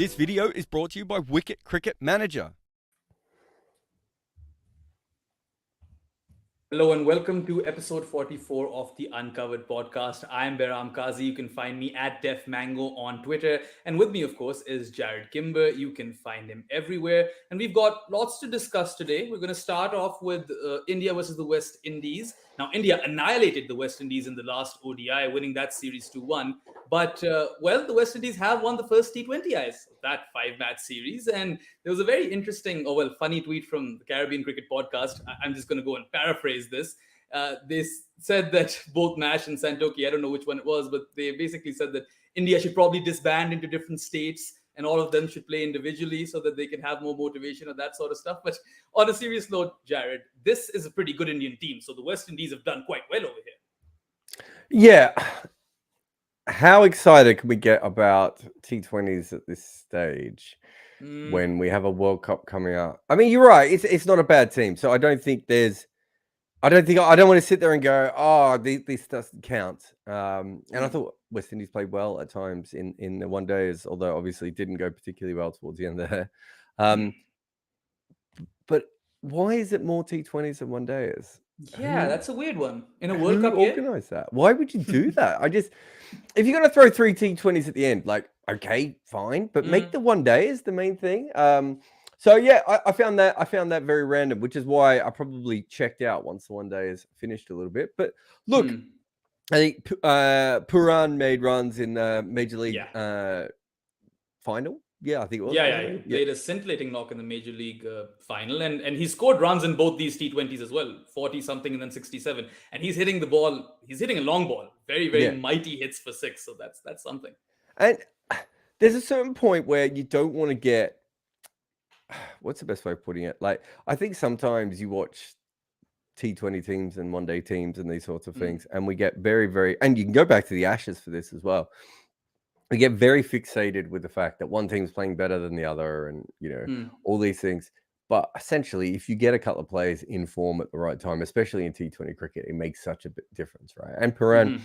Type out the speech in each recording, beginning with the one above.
This video is brought to you by Wicket Cricket Manager. Hello and welcome to episode 44 of the Uncovered podcast. I'm Behram Kazi. You can find me at Def Mango on Twitter. And with me, of course, is Jared Kimber. You can find him everywhere. And we've got lots to discuss today. We're going to start off with India versus the West Indies. Now, India annihilated the West Indies in the last ODI, winning that series 2-1. But, the West Indies have won the first T20Is of that 5-match series. And there was a very interesting, funny tweet from the Caribbean Cricket Podcast. I'm just going to go and paraphrase this. They said that both Nash and Santoki, I don't know which one it was, but they basically said that India should probably disband into different states and all of them should play individually so that they can have more motivation and that sort of stuff. But on a serious note, Jared, this is a pretty good Indian team. So the West Indies have done quite well over here. Yeah. How excited can we get about T20s at this stage when we have a World Cup coming up? I mean, you're right. It's not a bad team. So I don't want to sit there and go, oh, this doesn't count. And I thought West Indies played well at times in the one days, although obviously didn't go particularly well towards the end there. But why is it more T20s than one days? Yeah, that's a weird one. In a World Cup, who organized that? Why would you do that? If you're going to throw 3 T20s at the end, like, okay, fine, but make the one day is the main thing. So yeah, I found that very random, which is why I probably checked out once the one day is finished a little bit. But look, I think Pooran made runs in the Major League final. Yeah, I think it was. He played a scintillating knock in the Major League final, and he scored runs in both these T20s as well, 40-something and then 67. And he's hitting the ball. He's hitting a long ball, very, very mighty hits for 6. So that's something. And there's a certain point where you don't want to get. What's the best way of putting it? Like, I think sometimes you watch T20 teams and one-day teams and these sorts of things, and we get very, very. And you can go back to the Ashes for this as well. We get very fixated with the fact that one team's playing better than the other and, all these things. But essentially, if you get a couple of players in form at the right time, especially in T20 cricket, it makes such a big difference, right? And Pooran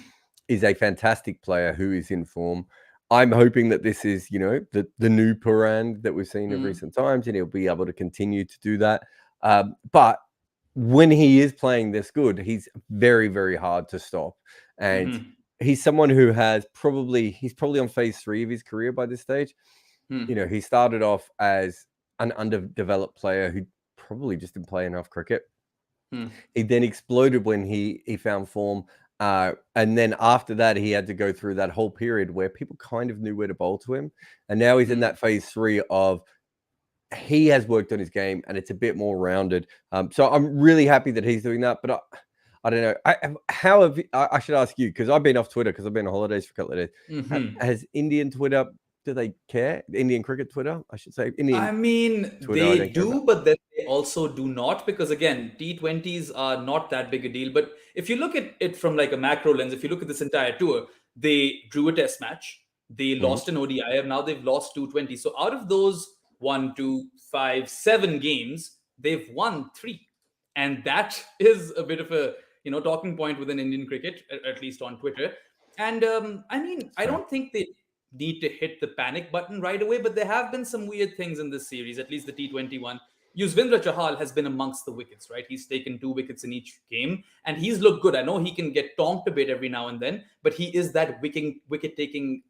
is a fantastic player who is in form. I'm hoping that this is, the new Pooran that we've seen in recent times, and he'll be able to continue to do that. But when he is playing this good, he's very, very hard to stop. And he's someone who he's probably on phase 3 of his career by this stage. He started off as an underdeveloped player who probably just didn't play enough cricket. He then exploded when he found form. And then after that, he had to go through that whole period where people kind of knew where to bowl to him. And now he's in that phase 3 of he has worked on his game and it's a bit more rounded. So I'm really happy that he's doing that. But I don't know. I should ask you, because I've been off Twitter because I've been on holidays for a couple of days. Has Indian Twitter, do they care? Indian cricket Twitter, I should say. Twitter, they do, but then they also do not, because again, T20s are not that big a deal. But if you look at it from like a macro lens, if you look at this entire tour, they drew a test match, they lost an ODI, and now they've lost 220. So out of those 1, 2, 5, 7 games, they've won 3. And that is a bit of a talking point within Indian cricket, at least on Twitter. And I don't think they need to hit the panic button right away, but there have been some weird things in this series, at least the T20 one. Yuzvendra Chahal has been amongst the wickets, right? He's taken 2 wickets in each game, and he's looked good. I know he can get tonked a bit every now and then, but he is that wicket-taking,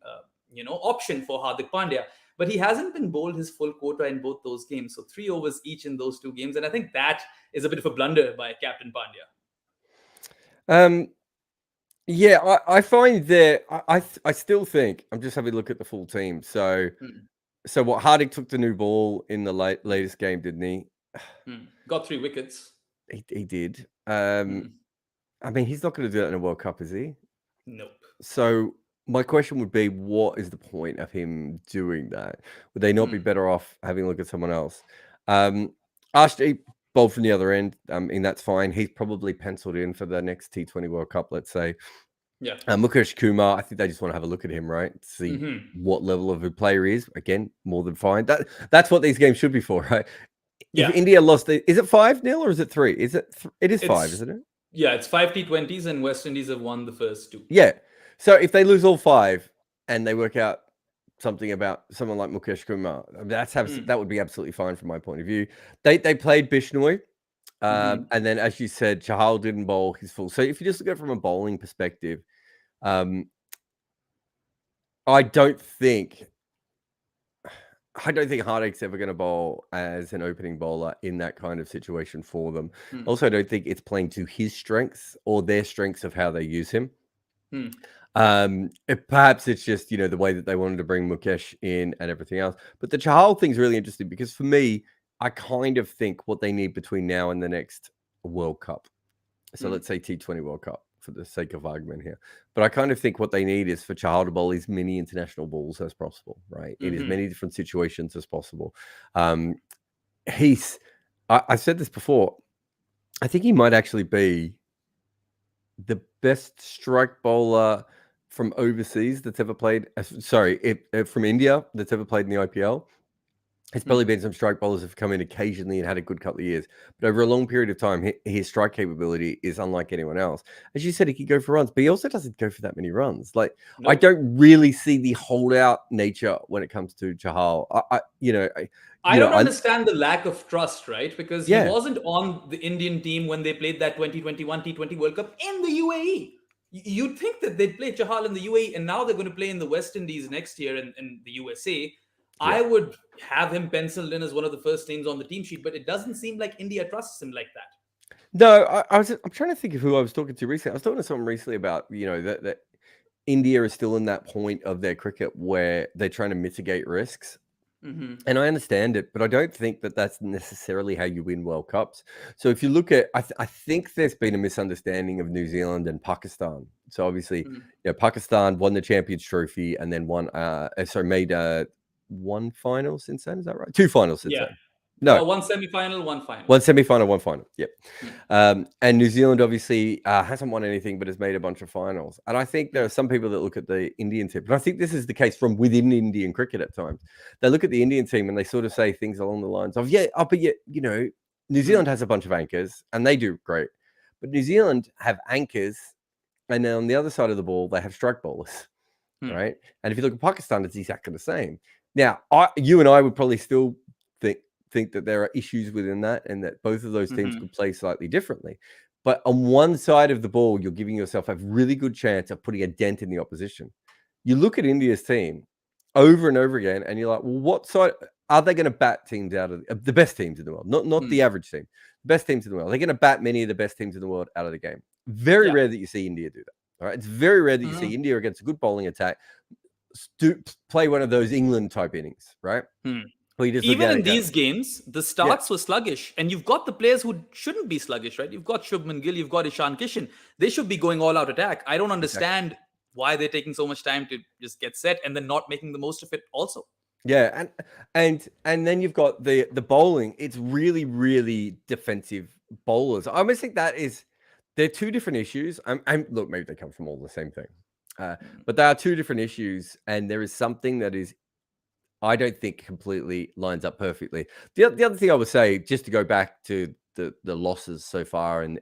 option for Hardik Pandya. But he hasn't been bowled his full quota in both those games. So 3 overs each in those 2 games. And I think that is a bit of a blunder by Captain Pandya. I find that I still think I'm just having a look at the full team. So what, Hardik took the new ball in the latest game, didn't he? Got 3 wickets. He did. I mean, he's not going to do that in a World Cup, is he? Nope. So my question would be, what is the point of him doing that? Would they not be better off having a look at someone else? Ashdeep bowled from the other end, and that's fine. He's probably penciled in for the next T20 World Cup, let's say. Yeah. Mukesh Kumar, I think they just want to have a look at him, right? See what level of a player he is. Again, more than fine. That's what these games should be for, right? Yeah. If India lost, is it 5-0 or is it 3? It is 5, isn't it? Yeah, it's 5 T20s and West Indies have won the first 2. Yeah. So if they lose all 5 and they work out something about someone like Mukesh Kumar. That would be absolutely fine from my point of view. They played Bishnoi, and then as you said, Chahal didn't bowl his full. So if you just look at it from a bowling perspective, I don't think Hardik's ever going to bowl as an opening bowler in that kind of situation for them. Also, I don't think it's playing to his strengths or their strengths of how they use him. Perhaps it's just, the way that they wanted to bring Mukesh in and everything else. But the Chahal thing's really interesting because for me, I kind of think what they need between now and the next World Cup. So let's say T20 World Cup for the sake of argument here. But I kind of think what they need is for Chahal to bowl as many international balls as possible, right? In as many different situations as possible. I said this before. I think he might actually be the best strike bowler from overseas that's ever played. From India that's ever played in the IPL. It's probably been some strike bowlers have come in occasionally and had a good couple of years. But over a long period of time, his strike capability is unlike anyone else. As you said, he could go for runs, but he also doesn't go for that many runs. Nope. I don't really see the holdout nature when it comes to Chahal. I don't understand the lack of trust, right? Because he wasn't on the Indian team when they played that 2021 T20 World Cup in the UAE. You'd think that they'd play Chahal in the UAE, and now they're going to play in the West Indies next year in the USA. Yeah. I would have him penciled in as one of the first names on the team sheet, but it doesn't seem like India trusts him like that. No, I'm trying to think of who I was talking to recently. I was talking to someone recently about, that India is still in that point of their cricket where they're trying to mitigate risks. And I understand it, but I don't think that that's necessarily how you win World Cups. So if you look at, I think there's been a misunderstanding of New Zealand and Pakistan. So obviously, Pakistan won the Champions Trophy and then made one final since then. Is that right? Two finals since then. No, one semi-final, one final. One semi-final, one final. Yep. And New Zealand obviously hasn't won anything, but has made a bunch of finals. And I think there are some people that look at the Indian team, and I think this is the case from within Indian cricket at times. They look at the Indian team and they sort of say things along the lines of, New Zealand has a bunch of anchors and they do great. But New Zealand have anchors, and then on the other side of the ball, they have strike bowlers, right? And if you look at Pakistan, it's exactly the same. Now, you and I would probably still think that there are issues within that and that both of those teams could play slightly differently. But on one side of the ball, you're giving yourself a really good chance of putting a dent in the opposition. You look at India's team over and over again, and you're like, well, what side are they going to bat teams out of the best teams in the world? Not the average team, the best teams in the world. They're going to bat many of the best teams in the world out of the game. Very rare that you see India do that. All right, it's very rare that you see India against a good bowling attack play one of those England type innings, right? Even in these games, the starts were sluggish, and you've got the players who shouldn't be sluggish, right? You've got Shubman Gill, you've got Ishan Kishan. They should be going all out attack. I don't understand why they're taking so much time to just get set and then not making the most of it also. Yeah, and then you've got the bowling. It's really, really defensive bowlers. I almost think they're two different issues. Look, maybe they come from all the same thing. But there are two different issues, and there is something that is, I don't think, completely lines up perfectly. The other thing I would say, just to go back to the losses so far in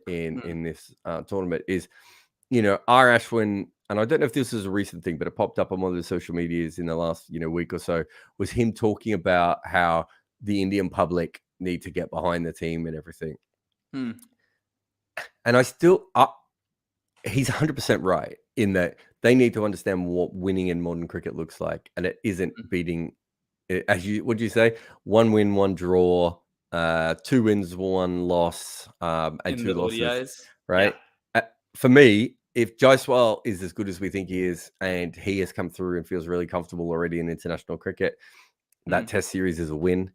this tournament, is, R. Ashwin, and I don't know if this is a recent thing, but it popped up on one of the social medias in the last week or so, was him talking about how the Indian public need to get behind the team and everything. And he's 100% right in that they need to understand what winning in modern cricket looks like, and it isn't beating, would you say, 1 win, 1 draw, 2 wins, 1 loss, and in 2 losses, ODIs. Right? Yeah. For me, if Jaiswal is as good as we think he is, and he has come through and feels really comfortable already in international cricket, that Test series is a win.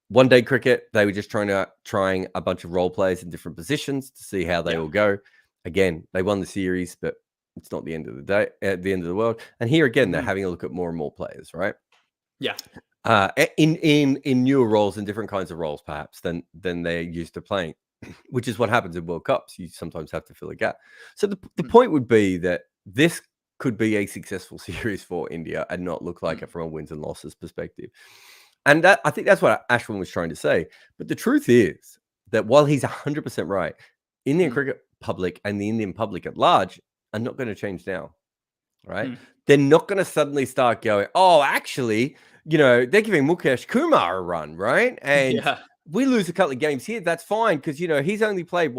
One day cricket, they were just trying a bunch of role players in different positions to see how they all go. Again, they won the series, but it's not the end of the day, at the end of the world. And here again, they're having a look at more and more players, right? Yeah. In newer roles and different kinds of roles, perhaps than they're used to playing, which is what happens in World Cups. You sometimes have to fill a gap. So the point would be that this could be a successful series for India and not look like it from a wins and losses perspective. And I think that's what Ashwin was trying to say. But the truth is that while he's 100% right, Indian cricket public and the Indian public at large are not going to change now. right? They're not going to suddenly start going, oh, actually, they're giving Mukesh Kumar a run, right? And we lose a couple of games here. That's fine because, he's only played,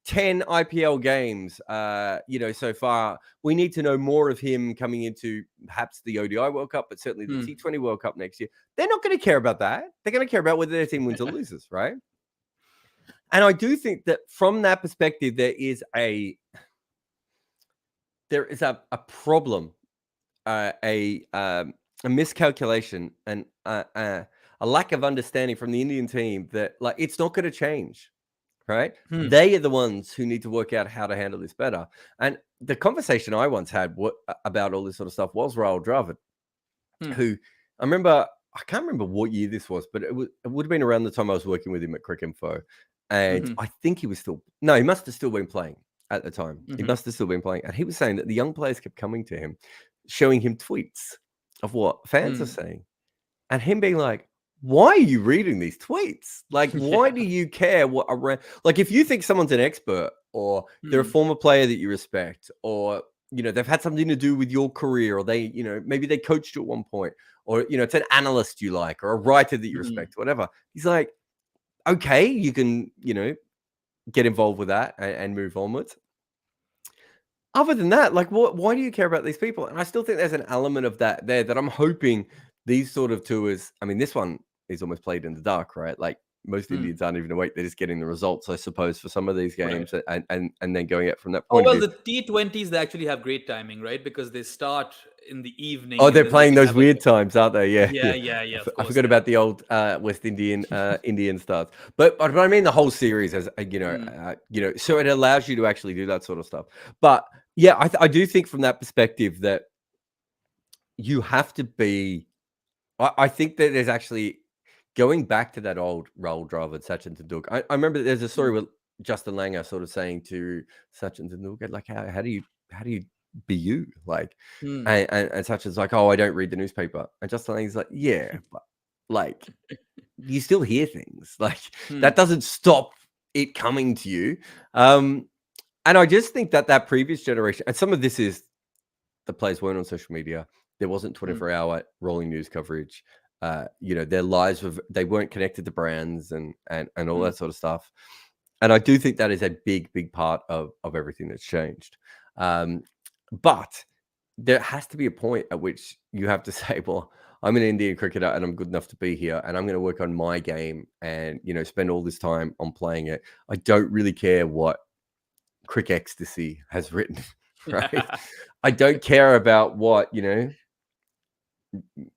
10 IPL games, so far. We need to know more of him coming into perhaps the ODI World Cup, but certainly the T20 World Cup next year. They're not going to care about that. They're going to care about whether their team wins or loses, right? And I do think that from that perspective, there is a problem, a miscalculation, and a lack of understanding from the Indian team that it's not going to change. Right? They are the ones who need to work out how to handle this better. And the conversation I once had about all this sort of stuff was Rahul Dravid, who I can't remember what year this was, but it would have been around the time I was working with him at Cricinfo. And I think he must have still been playing at the time. He must have still been playing. And he was saying that the young players kept coming to him, showing him tweets of what fans are saying. And him being like, why are you reading these tweets? Why do you care what if you think someone's an expert or they're a former player that you respect, or they've had something to do with your career, or they maybe they coached you at one point, or it's an analyst you like, or a writer that you respect, whatever. He's like, okay, you can get involved with that and move onwards. Other than that, why do you care about these people? And I still think there's an element of that there that I'm hoping these sort of tours, I mean, this one is almost played in the dark, right? Most Indians aren't even awake. They're just getting the results, I suppose, for some of these games, and then going out from that point. The T20s, they actually have great timing, right? Because they start in the evening. Oh, they're playing those weird times, aren't they? Yeah. I forgot about the old West Indian Indian starts, but I mean the whole series, as so it allows you to actually do that sort of stuff. But yeah, I do think from that perspective that you have to be. I think that there's actually going back to that old Rahul Dravid, Sachin Tendulkar. I remember there's a story with Justin Langer sort of saying to Sachin Tendulkar, how do you be you? And Sachin's like, oh, I don't read the newspaper. And Justin Langer's like, yeah, but you still hear things. That doesn't stop it coming to you. And I just think that previous generation, and some of this is the players weren't on social media. There wasn't 24-hour rolling news coverage. Their lives they weren't connected to brands and all that sort of stuff. And I do think that is a big, big part of everything that's changed. But there has to be a point at which you have to say, well, I'm an Indian cricketer and I'm good enough to be here, and I'm going to work on my game and spend all this time on playing it. I don't really care what Crick Ecstasy has written, right? I don't care about what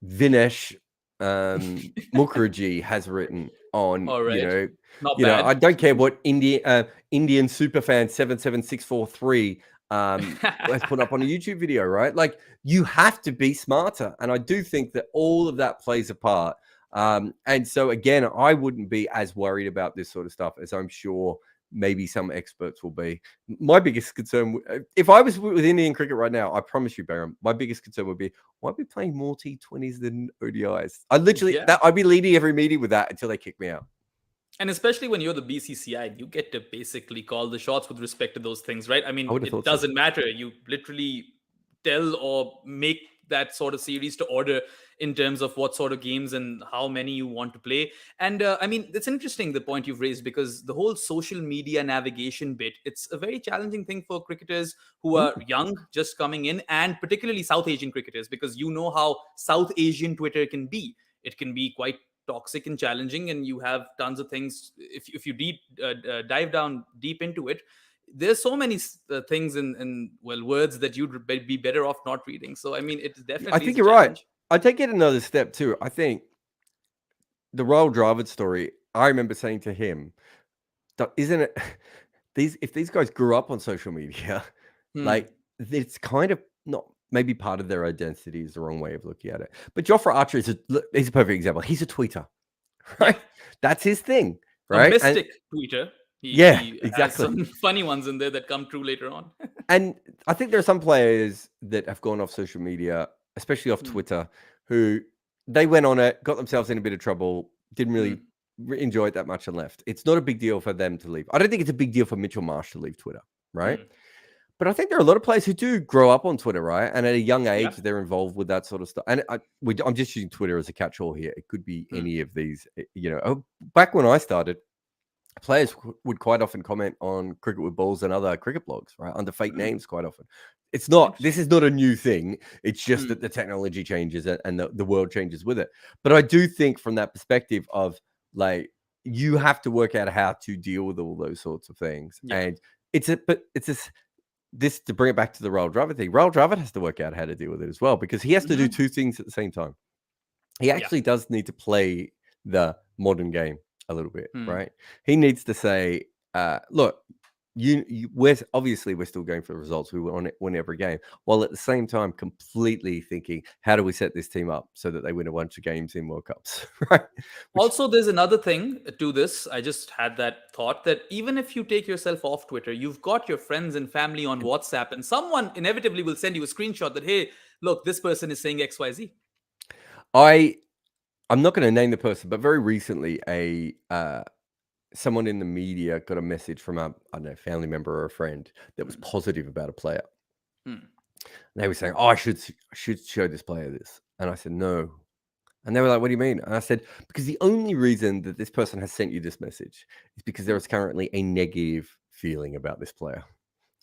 Vinesh Mukherjee has written on, I don't care what Indian Superfan 77643 has put up on a YouTube video, right? You have to be smarter, and I do think that all of that plays a part. And so again, I wouldn't be as worried about this sort of stuff as I'm sure maybe some experts will be. My biggest concern, if I was with Indian cricket right now, I promise you, Baron, my biggest concern would be, why be playing more T20s than ODIs? I'd be leading every meeting with that until they kick me out. And especially when you're the BCCI, you get to basically call the shots with respect to those things, right? I mean, it doesn't matter. You literally tell or make that sort of series to order in terms of what sort of games and how many you want to play. And I mean, it's interesting, the point you've raised, because the whole social media navigation bit, it's a very challenging thing for cricketers who are young, just coming in, and particularly South Asian cricketers, because you know how South Asian Twitter can be. It can be quite toxic and challenging, and you have tons of things. If you dive down deep into it, there's so many things and words that you'd be better off not reading. So I mean, it's definitely, I think you're right. I take it another step too. I think the Rahul Dravid story, I remember saying to him, isn't it if these guys grew up on social media, it's kind of not, maybe part of their identity is the wrong way of looking at it. But Jofra Archer he's a perfect example. He's a tweeter, right? That's his thing, right? A mystic tweeter. He exactly. has some funny ones in there that come true later on. And I think there are some players that have gone off social media, especially off Twitter, who they went on it, got themselves in a bit of trouble, didn't really enjoy it that much and left. It's not a big deal for them to leave. I don't think it's a big deal for Mitchell Marsh to leave Twitter, right? But I think there are a lot of players who do grow up on Twitter, right? And at a young age, they're involved with that sort of stuff. And I'm just using Twitter as a catch-all here. It could be any of these, back when I started, players would quite often comment on Cricket with Balls and other cricket blogs, right? Under fake names quite often. This is not a new thing. It's just that the technology changes and the world changes with it. But I do think from that perspective of like, you have to work out how to deal with all those sorts of things. And this to bring it back to the Raul Dravid thing. Raul Dravid has to work out how to deal with it as well, because he has to do two things at the same time. He actually does need to play the modern game a little bit, right? He needs to say, look, we're still going for the results. We want to win every game, while at the same time completely thinking, how do we set this team up so that they win a bunch of games in World Cups, right? Also, there's another thing to this. I just had that thought that even if you take yourself off Twitter, you've got your friends and family on WhatsApp, and someone inevitably will send you a screenshot that, hey, look, this person is saying XYZ. I'm not going to name the person, but very recently, someone in the media got a message from a family member or a friend that was positive about a player. They were saying, "Oh, I should show this player this," and I said, "No." And they were like, "What do you mean?" And I said, "Because the only reason that this person has sent you this message is because there is currently a negative feeling about this player,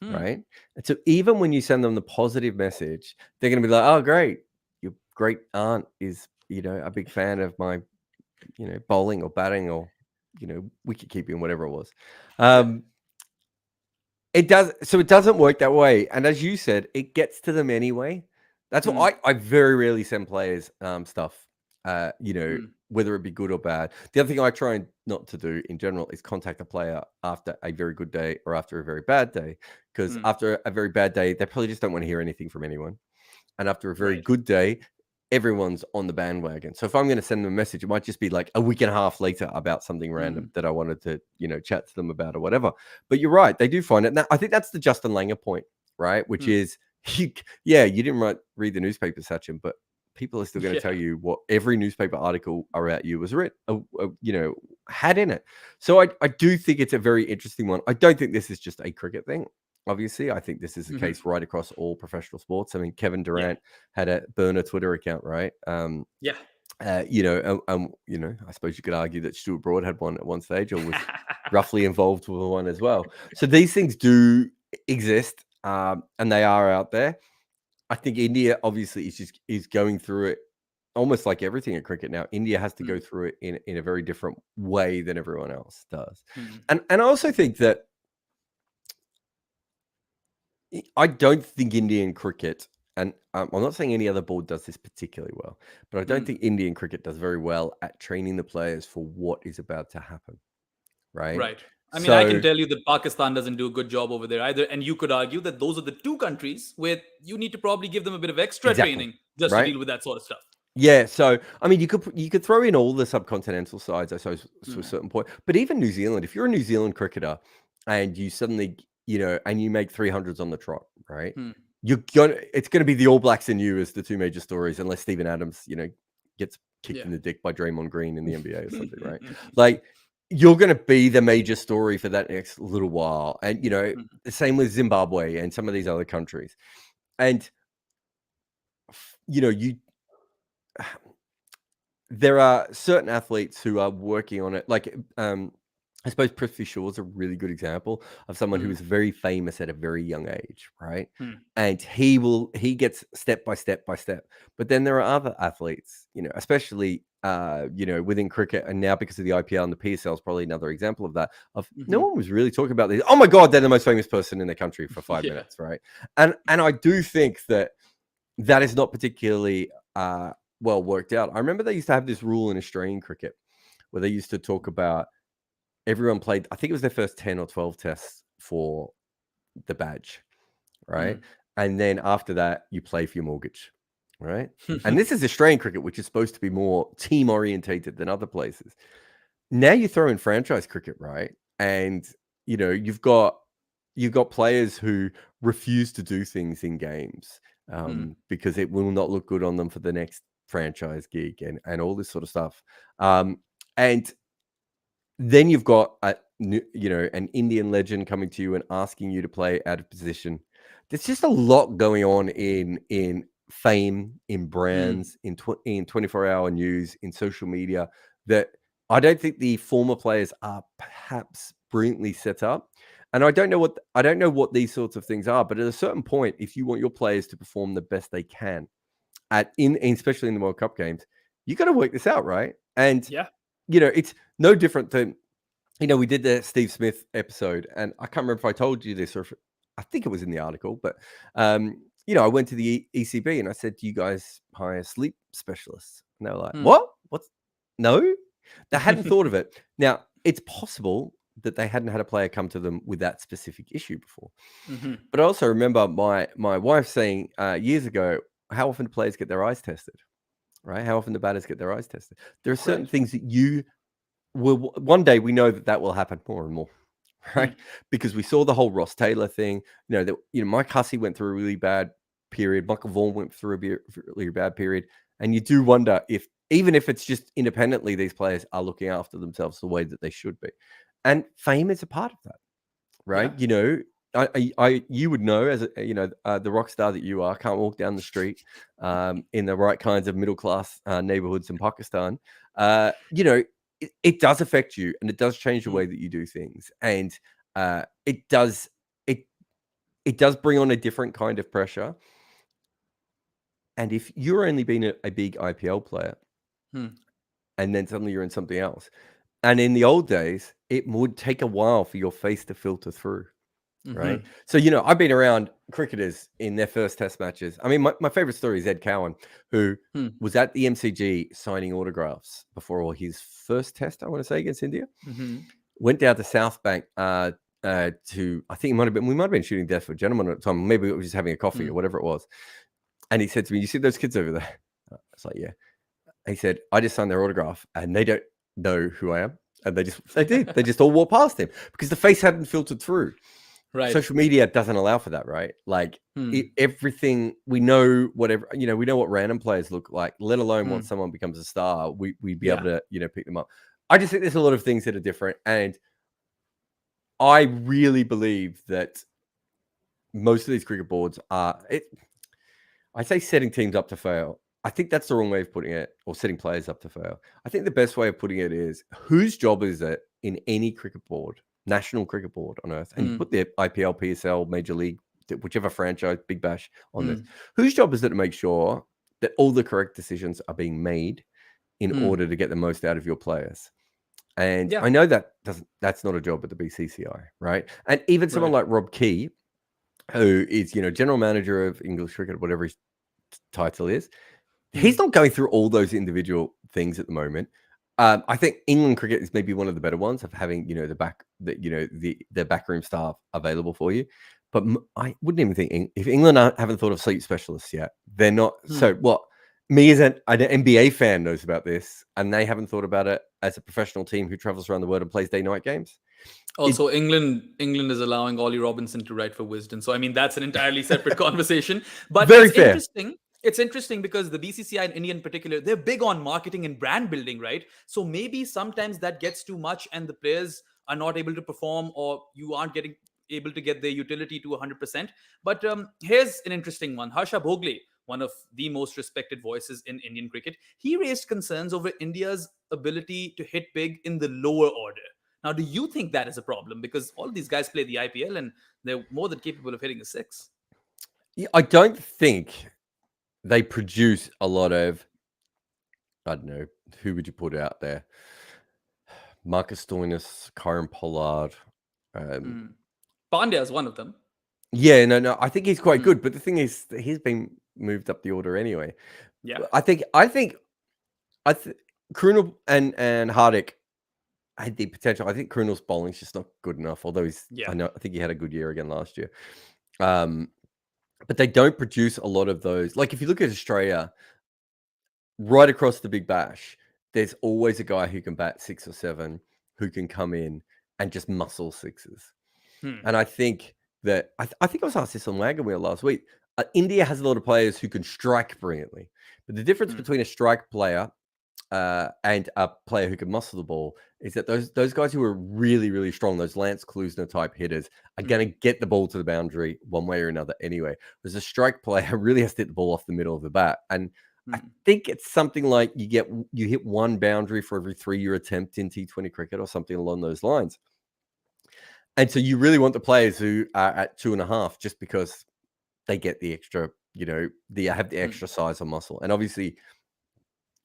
right? And so even when you send them the positive message, they're going to be like, 'Oh, great, your great aunt is, a big fan of my, bowling or batting or, wicket keeping, whatever it was.'" It doesn't work that way. And as you said, it gets to them anyway. That's what I very rarely send players stuff, whether it be good or bad. The other thing I try not to do in general is contact a player after a very good day or after a very bad day, because after a very bad day, they probably just don't want to hear anything from anyone. And after a very good day, everyone's on the bandwagon. So if I'm going to send them a message, it might just be like a week and a half later about something random that I wanted to, chat to them about or whatever. But you're right, they do find it. Now, I think that's the Justin Langer point, right? Which is, you didn't read the newspaper, Sachin, but people are still going to tell you what every newspaper article about you was written, had in it. So I do think it's a very interesting one. I don't think this is just a cricket thing. Obviously, I think this is the case right across all professional sports. I mean, Kevin Durant had a burner Twitter account, right? I suppose you could argue that Stuart Broad had one at one stage, or was roughly involved with one as well. So these things do exist, and they are out there. I think India obviously is going through it almost like everything in cricket now. India has to go through it in a very different way than everyone else does. And I also think that I don't think Indian cricket, and I'm not saying any other board does this particularly well, but I don't think Indian cricket does very well at training the players for what is about to happen, right? Right. I mean, I can tell you that Pakistan doesn't do a good job over there either. And you could argue that those are the two countries where you need to probably give them a bit of extra training just to deal with that sort of stuff. Yeah, so I mean, you could throw in all the subcontinental sides, I suppose, to a certain point. But even New Zealand, if you're a New Zealand cricketer and you suddenly, and you make 300s on the trot, right? It's gonna be the All Blacks and you as the two major stories, unless Steven Adams, gets kicked in the dick by Draymond Green in the NBA or something, right? Like, you're going to be the major story for that next little while. And, the same with Zimbabwe and some of these other countries. And, there are certain athletes who are working on it. Like, I suppose Prithvi Shaw is a really good example of someone who is very famous at a very young age, right? And he gets step by step by step. But then there are other athletes, especially within cricket, and now because of the IPL and the PSL is probably another example of that. No one was really talking about this. Oh my God, they're the most famous person in the country for 5 minutes, right? And I do think that is not particularly well worked out. I remember they used to have this rule in Australian cricket where they used to talk about everyone played, I think it was their first 10 or 12 tests for the badge, right? And then after that, you play for your mortgage, right? And this is Australian cricket, which is supposed to be more team orientated than other places. Now you throw in franchise cricket, right? And, you've got players who refuse to do things in games because it will not look good on them for the next franchise gig and all this sort of stuff. And then you've got an Indian legend coming to you and asking you to play out of position there's just a lot going on in fame, in brands, in 24-hour news, in social media, that I don't think the former players are perhaps brilliantly set up. And I don't know what these sorts of things are, but at a certain point, if you want your players to perform the best they can especially in the World Cup games, you got to work this out, right? And it's no different than, we did the Steve Smith episode, and I can't remember if I told you this or if I think it was in the article, but I went to the ECB and I said, "Do you guys hire sleep specialists?" And they were like, "What? What's no?" They hadn't thought of it. Now, it's possible that they hadn't had a player come to them with that specific issue before. But I also remember my wife saying years ago, how often do players get their eyes tested, right? How often do batters get their eyes tested? There are certain things that you will, one day we know that will happen more and more, right? Because we saw the whole Ross Taylor thing, Mike Hussey went through a really bad period. Michael Vaughan went through a really bad period. And you do wonder if, even if it's just independently, these players are looking after themselves the way that they should be. And fame is a part of that, right? You would know, as the rock star that you are, can't walk down the street in the right kinds of middle class neighborhoods in Pakistan. It does affect you, and it does change the way that you do things, and it does bring on a different kind of pressure. And if you're only been a big IPL player, and then suddenly you're in something else, and in the old days, it would take a while for your face to filter through. Right. So, I've been around cricketers in their first test matches. I mean, my favorite story is Ed Cowan, who was at the MCG signing autographs before his first test, I want to say, against India. Went down to South Bank to, I think we might have been shooting Death for a Gentleman at the time. Maybe we were just having a coffee or whatever it was. And he said to me, "You see those kids over there?" I was like, "Yeah." He said, "I just signed their autograph and they don't know who I am." And they just all walked past him because the face hadn't filtered through. Right. Social media doesn't allow for that, right? Like everything we know, whatever, we know what random players look like, let alone once someone becomes a star, we'd be able to, pick them up. I just think there's a lot of things that are different. And I really believe that most of these cricket boards I say setting teams up to fail. I think that's the wrong way of putting it, or setting players up to fail. I think the best way of putting it is, whose job is it in any cricket board, national cricket board on earth, and you put the IPL, PSL, Major League, whichever franchise, Big Bash on this, whose job is it to make sure that all the correct decisions are being made in order to get the most out of your players? And I know that's not a job at the BCCI, right? And even someone like Rob Key, who is, general manager of English cricket, whatever his title is, he's not going through all those individual things at the moment. I think England cricket is maybe one of the better ones of having, the backroom staff available for you. But I wouldn't even think if England haven't thought of sleep specialists yet, they're not. So what? Me as an NBA fan knows about this, and they haven't thought about it as a professional team who travels around the world and plays day-night games. Also, England is allowing Ollie Robinson to write for Wisden. So, I mean, that's an entirely separate conversation. But very fair. Interesting. It's interesting because the BCCI and India in particular, they're big on marketing and brand building, right? So maybe sometimes that gets too much and the players are not able to perform, or you aren't able to get their utility to 100%. But here's an interesting one. Harsha Bhogle, one of the most respected voices in Indian cricket, he raised concerns over India's ability to hit big in the lower order. Now, do you think that is a problem? Because all these guys play the IPL and they're more than capable of hitting a six. Yeah, I don't think they produce a lot of, I don't know, who would you put out there? Marcus Stoinis, Kieron Pollard. Pandya is one of them. Yeah, no, I think he's quite good. But the thing is, he's been moved up the order anyway. Yeah, I think Krunal and Hardik had the potential. I think Krunal's bowling's just not good enough. Although I think he had a good year again last year. But they don't produce a lot of those. Like if you look at Australia, right across the Big Bash, there's always a guy who can bat 6 or 7, who can come in and just muscle sixes. And I think that I think I was asked this on Wagon Wheel last week. India has a lot of players who can strike brilliantly, but the difference between a strike player and a player who can muscle the ball, is that those guys who are really, really strong, those Lance Klusner type hitters, are going to get the ball to the boundary one way or another anyway. Whereas a strike player really has to hit the ball off the middle of the bat. And I think it's something like you hit one boundary for every 3 year attempt in T20 cricket or something along those lines. And so you really want the players who are at 2.5 just because they get the extra, they have the extra size or muscle. And obviously,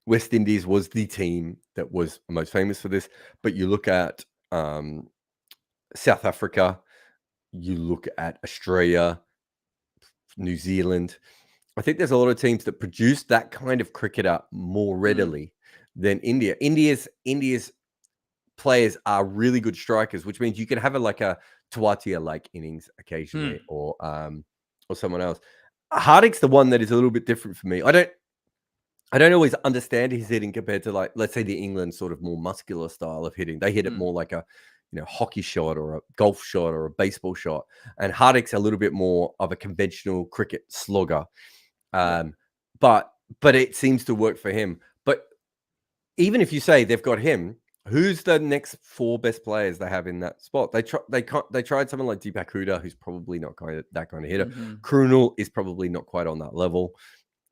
West Indies was the team that was most famous for this. But you look at South Africa, you look at Australia, New Zealand. I think there's a lot of teams that produce that kind of cricketer more readily than India. India's players are really good strikers, which means you can have a Tawatia-like innings occasionally, or someone else. Hardik's the one that is a little bit different for me. I don't always understand his hitting compared to, like, let's say, the England sort of more muscular style of hitting. They hit it more like a hockey shot or a golf shot or a baseball shot, and Hardik's a little bit more of a conventional cricket slugger. But it seems to work for him. But even if you say they've got him, who's the next 4 best players they have in that spot? They tried someone like Deepak Huda, who's probably not that kind of hitter. Krunal is probably not quite on that level.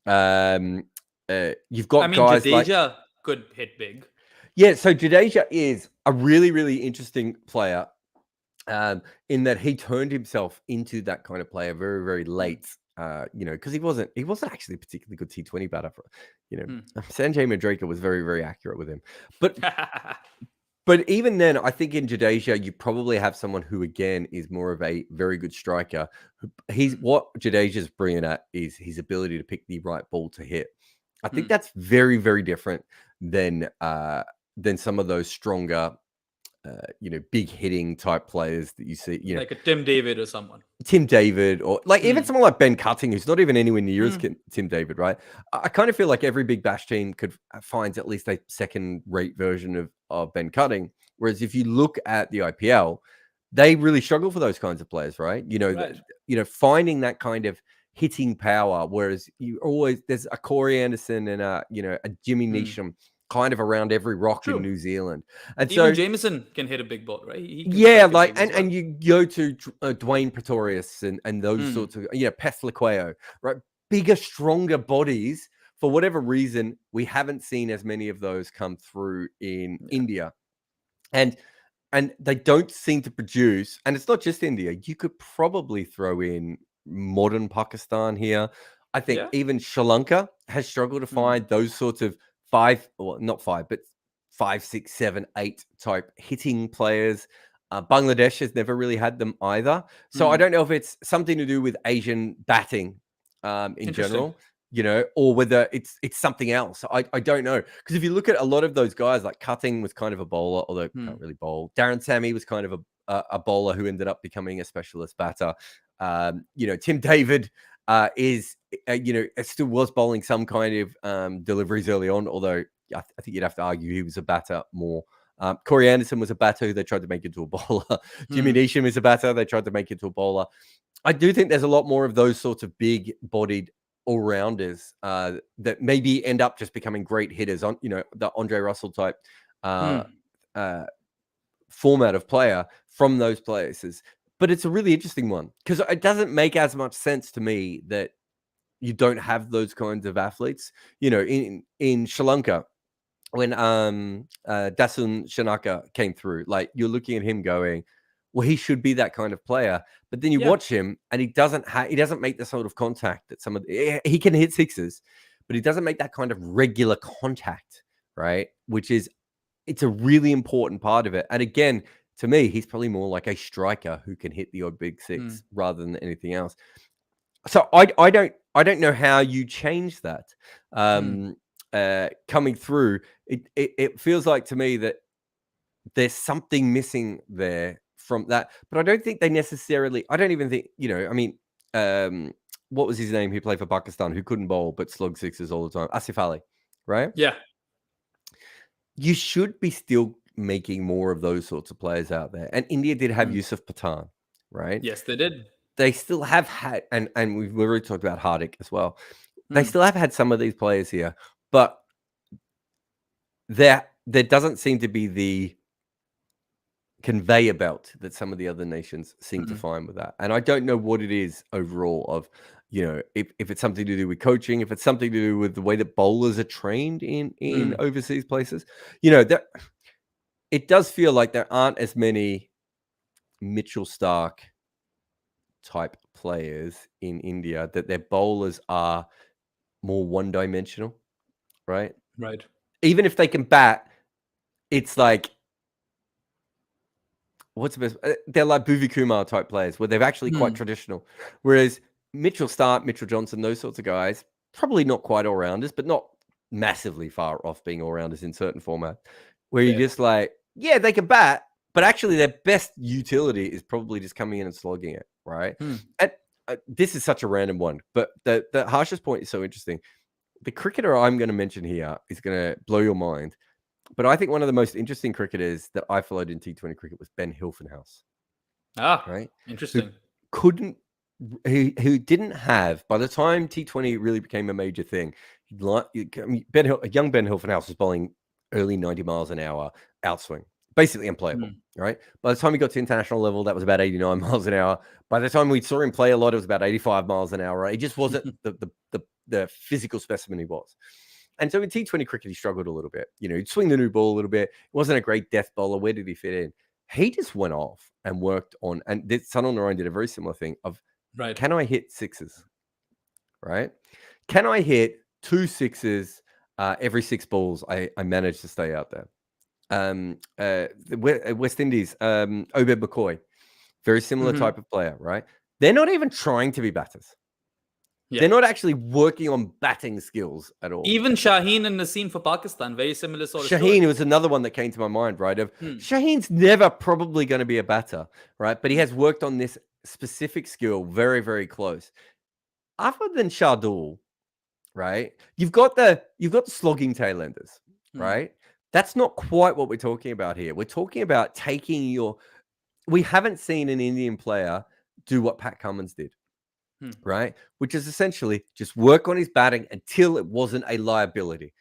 You've got guys Jadeja could hit big. Yeah, so Jadeja is a really, really interesting player, in that he turned himself into that kind of player very, very late. Because he wasn't actually a particularly good T20 batter. Sanjay Madrika was very, very accurate with him. But even then, I think in Jadeja, you probably have someone who, again, is more of a very good striker. What Jadeja's brilliant at is his ability to pick the right ball to hit. I think that's very, very different than some of those stronger, big hitting type players that you see, like a Tim David or someone. Tim David, or even someone like Ben Cutting, who's not even anywhere near as Tim David, right? I kind of feel like every big bash team finds at least a second-rate version of Ben Cutting. Whereas if you look at the IPL, they really struggle for those kinds of players, right? Finding that kind of hitting power. Whereas there's a Corey Anderson and a Jimmy Neesham kind of around every rock in New Zealand. And even Jameson can hit a big ball, right? And you go to Dwayne Pretorius and those sorts of, Peth Laqueo, right? Bigger, stronger bodies. For whatever reason, we haven't seen as many of those come through in India. And they don't seem to produce, and it's not just India. You could probably throw in modern Pakistan here. I think even Sri Lanka has struggled to find those sorts of 5, but 5, 6, 7, 8 type hitting players. Bangladesh has never really had them either. So I don't know if it's something to do with Asian batting in general, or whether it's something else. I don't know. Because if you look at a lot of those guys, like Cutting was kind of a bowler, although can't really bowl. Darren Sammy was kind of a bowler who ended up becoming a specialist batter. Tim David still was bowling some kind of deliveries early on, although I think you'd have to argue he was a batter more. Corey Anderson was a batter who they tried to make into a bowler. Jimmy Neesham is a batter they tried to make into a bowler. I do think there's a lot more of those sorts of big-bodied all-rounders that maybe end up just becoming great hitters on, the Andre Russell type format of player from those places. But it's a really interesting one because it doesn't make as much sense to me that you don't have those kinds of athletes. In Sri Lanka, when Dasun Shanaka came through, like, you're looking at him going, well, he should be that kind of player. But then you watch him and he doesn't make the sort of contact that he can hit sixes, but he doesn't make that kind of regular contact, right? It's a really important part of it. And again, to me, he's probably more like a striker who can hit the odd big six rather than anything else. So I don't know how you change that. Coming through, it feels like to me that there's something missing there from that. But I don't think they necessarily. I don't even think what was his name? Who played for Pakistan, who couldn't bowl but slugged sixes all the time? Asif Ali, right? Yeah. You should be still making more of those sorts of players out there. And India did have Yusuf Pathan, right? Yes, they did. They still have had, and we've already talked about Hardik as well. They still have had some of these players here, but there doesn't seem to be the conveyor belt that some of the other nations seem to find with that. And I don't know what it is overall of, if it's something to do with coaching, if it's something to do with the way that bowlers are trained in overseas places, that it does feel like there aren't as many Mitchell Stark type players in India, that their bowlers are more one-dimensional, right? Right. Even if they can bat, it's like, what's the best? They're like Bhuvi Kumar type players where they're actually quite traditional. Whereas Mitchell Stark, Mitchell Johnson, those sorts of guys, probably not quite all-rounders, but not massively far off being all-rounders in certain formats, where you're just like, yeah, they can bat, but actually their best utility is probably just coming in and slogging it, right? And this is such a random one, but the Harsha's point is so interesting. The cricketer I'm going to mention here is going to blow your mind. But I think one of the most interesting cricketers that I followed in T20 cricket was Ben Hilfenhaus. Right? Interesting. Who didn't have, by the time T20 really became a major thing, young Ben Hilfenhaus was bowling early 90 miles an hour outswing, basically unplayable, right? By the time he got to international level, that was about 89 miles an hour. By the time we saw him play a lot, it was about 85 miles an hour. Right? He just wasn't the physical specimen he was. And so in T20 cricket, he struggled a little bit. He'd swing the new ball a little bit. He wasn't a great death bowler. Where did he fit in? He just went off and worked on, and Sunil Narine did a very similar thing of, can I hit sixes? Right? Can I hit 2 sixes every 6 balls? I managed to stay out there. The West Indies, Obed McCoy, very similar type of player, right? They're not even trying to be batters. Yeah. They're not actually working on batting skills at all. Even Shaheen and Naseem for Pakistan, very similar sort of Shaheen was another one that came to my mind, right? Shaheen's never probably going to be a batter, right? But he has worked on this specific skill very, very close. Other than Shardul, right? You've got the slogging tailenders, right? That's not quite what we're talking about here. We're talking about taking we haven't seen an Indian player do what Pat Cummins did. Right? Which is essentially just work on his batting until it wasn't a liability.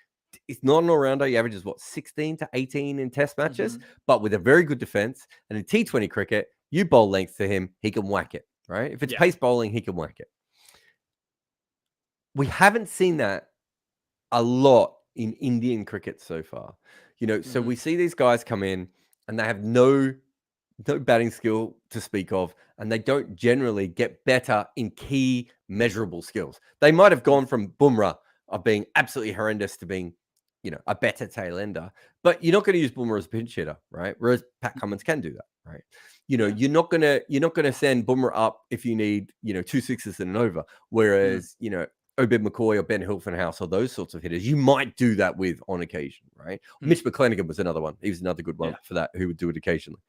It's not an all-rounder. He averages, 16 to 18 in test matches, but with a very good defense. And in T20 cricket, you bowl length to him, he can whack it, right? If it's pace bowling, he can whack it. We haven't seen that a lot in Indian cricket so far. So we see these guys come in and they have no batting skill to speak of, and they don't generally get better in key measurable skills. They might have gone from Bumrah of being absolutely horrendous to being, a better tailender, but you're not going to use Bumrah as a pinch hitter, right? Whereas Pat Cummins can do that, right? You're not gonna send Bumrah up if you need, 2 sixes and an over. Whereas, Obed McCoy or Ben Hilfenhaus or those sorts of hitters, you might do that with on occasion, right? Mitch McClenaghan was another one. He was another good one for that, who would do it occasionally.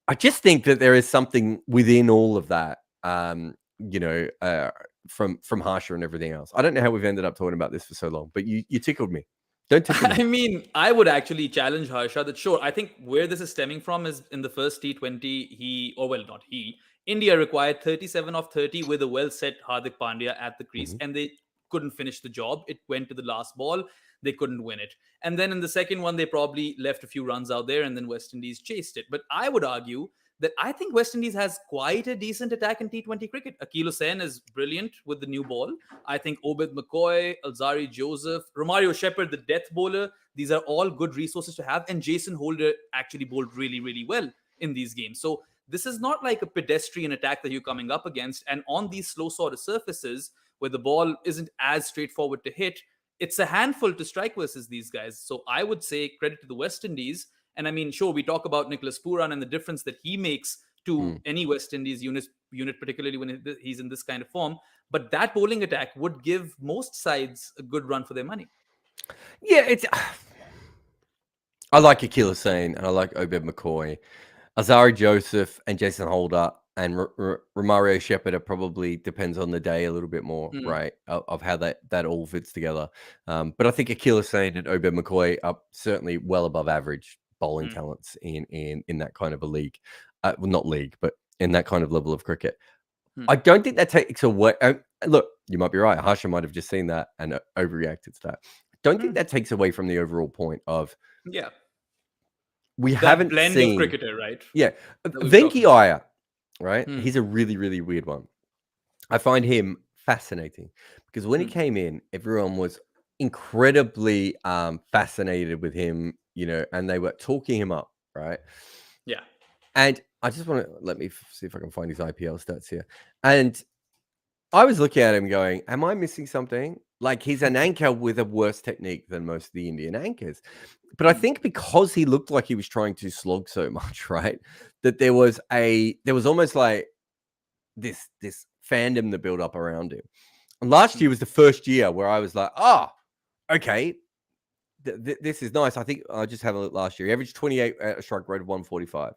I just think that there is something within all of that, from Harsha and everything else. I don't know how we've ended up talking about this for so long, but you tickled me. Don't tickle me. I mean, I would actually challenge Harsha that sure, I think where this is stemming from is in the first T20, India required 37 of 30 with a well-set Hardik Pandya at the crease, and they couldn't finish the job. It went to the last ball. They couldn't win it. And then in the second one, they probably left a few runs out there, and then West Indies chased it. But I would argue that I think West Indies has quite a decent attack in T20 cricket. Akil Hussain is brilliant with the new ball. I think Obed McCoy, Alzari Joseph, Romario Shepherd, the death bowler, these are all good resources to have. And Jason Holder actually bowled really, really well in these games. So this is not like a pedestrian attack that you're coming up against. And on these slow sort of surfaces where the ball isn't as straightforward to hit, it's a handful to strike versus these guys. So I would say credit to the West Indies. And I mean, sure, we talk about Nicholas Pooran and the difference that he makes to any West Indies unit, particularly when he's in this kind of form. But that bowling attack would give most sides a good run for their money. Yeah, I like Akil Hussain and I like Obed McCoy. Alzari Joseph and Jason Holder and Romario Shepherd probably depends on the day a little bit more, right? Of how that all fits together. But I think Akil Hussain and Obed McCoy are certainly well above average bowling talents in that kind of a league. Well, not league, but in that kind of level of cricket. I don't think that takes away. Look, you might be right. Harsha might have just seen that and overreacted to that. I don't think that takes away from the overall point of we that haven't blend seen of cricketer, right? Yeah, Venki Iyer, right? He's a really, really weird one. I find him fascinating because when he came in, everyone was incredibly fascinated with him, and they were talking him up, right? Yeah. And I just want to let me see if I can find his IPL stats here. And I was looking at him going, am I missing something? Like, he's an anchor with a worse technique than most of the Indian anchors. But I think because he looked like he was trying to slog so much, right, that there was almost like this fandom that built up around him. And last year was the first year where I was like, okay, this is nice. I think I just have a look last year. He averaged 28 at a strike rate of 145.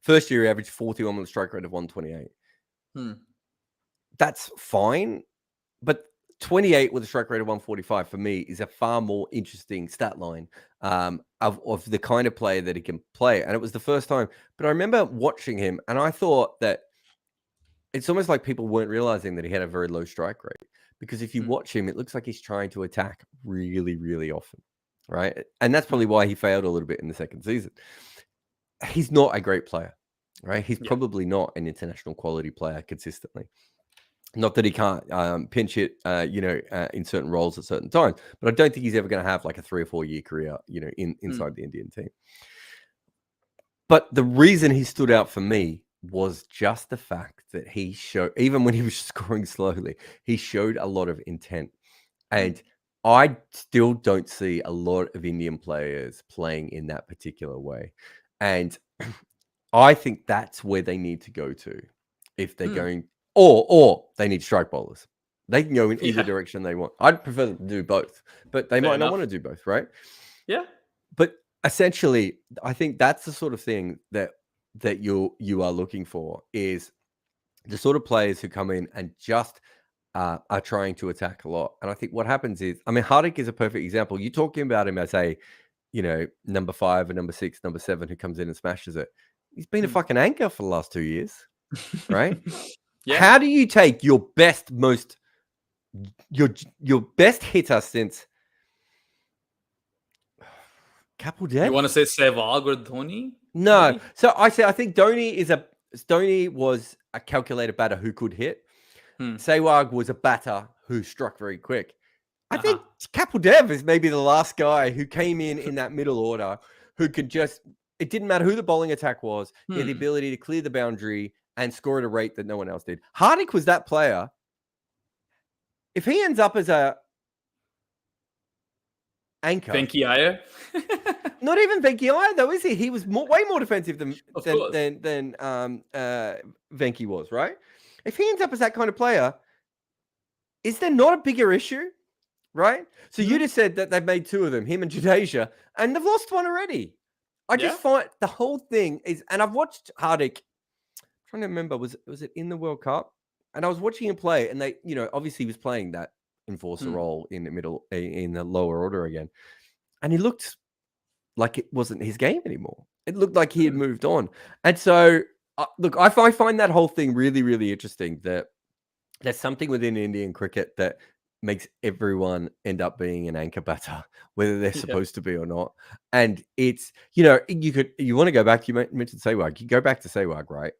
First year, he averaged 41 with a strike rate of 128. That's fine. But 28 with a strike rate of 145 for me is a far more interesting stat line of the kind of player that he can play. And it was the first time. But I remember watching him and I thought that it's almost like people weren't realizing that he had a very low strike rate. Because if you watch him, it looks like he's trying to attack really, really often, right? And that's probably why he failed a little bit in the second season. He's not a great player, right? He's probably not an international quality player consistently. Not that he can't pinch it, in certain roles at certain times, but I don't think he's ever going to have like a 3 or 4 year career, inside the Indian team. But the reason he stood out for me was just the fact that he showed, even when he was scoring slowly, he showed a lot of intent. And I still don't see a lot of Indian players playing in that particular way. And I think that's where they need to go to if they're going, or they need strike bowlers. They can go in either direction they want. I'd prefer them to do both, but they might not want to do both, right? Yeah. But essentially, I think that's the sort of thing that you are looking for, is the sort of players who come in and just are trying to attack a lot. And I think what happens is, I mean, Hardik is a perfect example. You're talking about him as a, number 5 or number 6, number 7 who comes in and smashes it. He's been a fucking anchor for the last 2 years, right? How do you take your best hitter since Kapil Dev? You want to say Sehwag or Dhoni? No. Maybe? So I think Dhoni was a calculated batter who could hit. Sehwag was a batter who struck very quick. I think Kapil Dev is maybe the last guy who came in that middle order who could just, it didn't matter who the bowling attack was, he had the ability to clear the boundary and score at a rate that no one else did. Hardik was that player. If he ends up as a anchor, Venki Iyer. not even Venki Iyer though, is he? He was way more defensive than Venki was, right? If he ends up as that kind of player, is there not a bigger issue? Right? So you just said that they've made 2 of them, him and Jadeja, and they've lost one already. I just find the whole thing is, and I've watched Hardik, I'm trying to remember, was it in the World Cup? And I was watching him play, and they, obviously he was playing that enforcer role in the middle, in the lower order again. And he looked like it wasn't his game anymore. It looked like he had moved on. And so, look, I find that whole thing really, really interesting, that there's something within Indian cricket that makes everyone end up being an anchor batter, whether they're supposed to be or not. And it's, you want to go back, you mentioned Sehwag, you go back to Sehwag, right?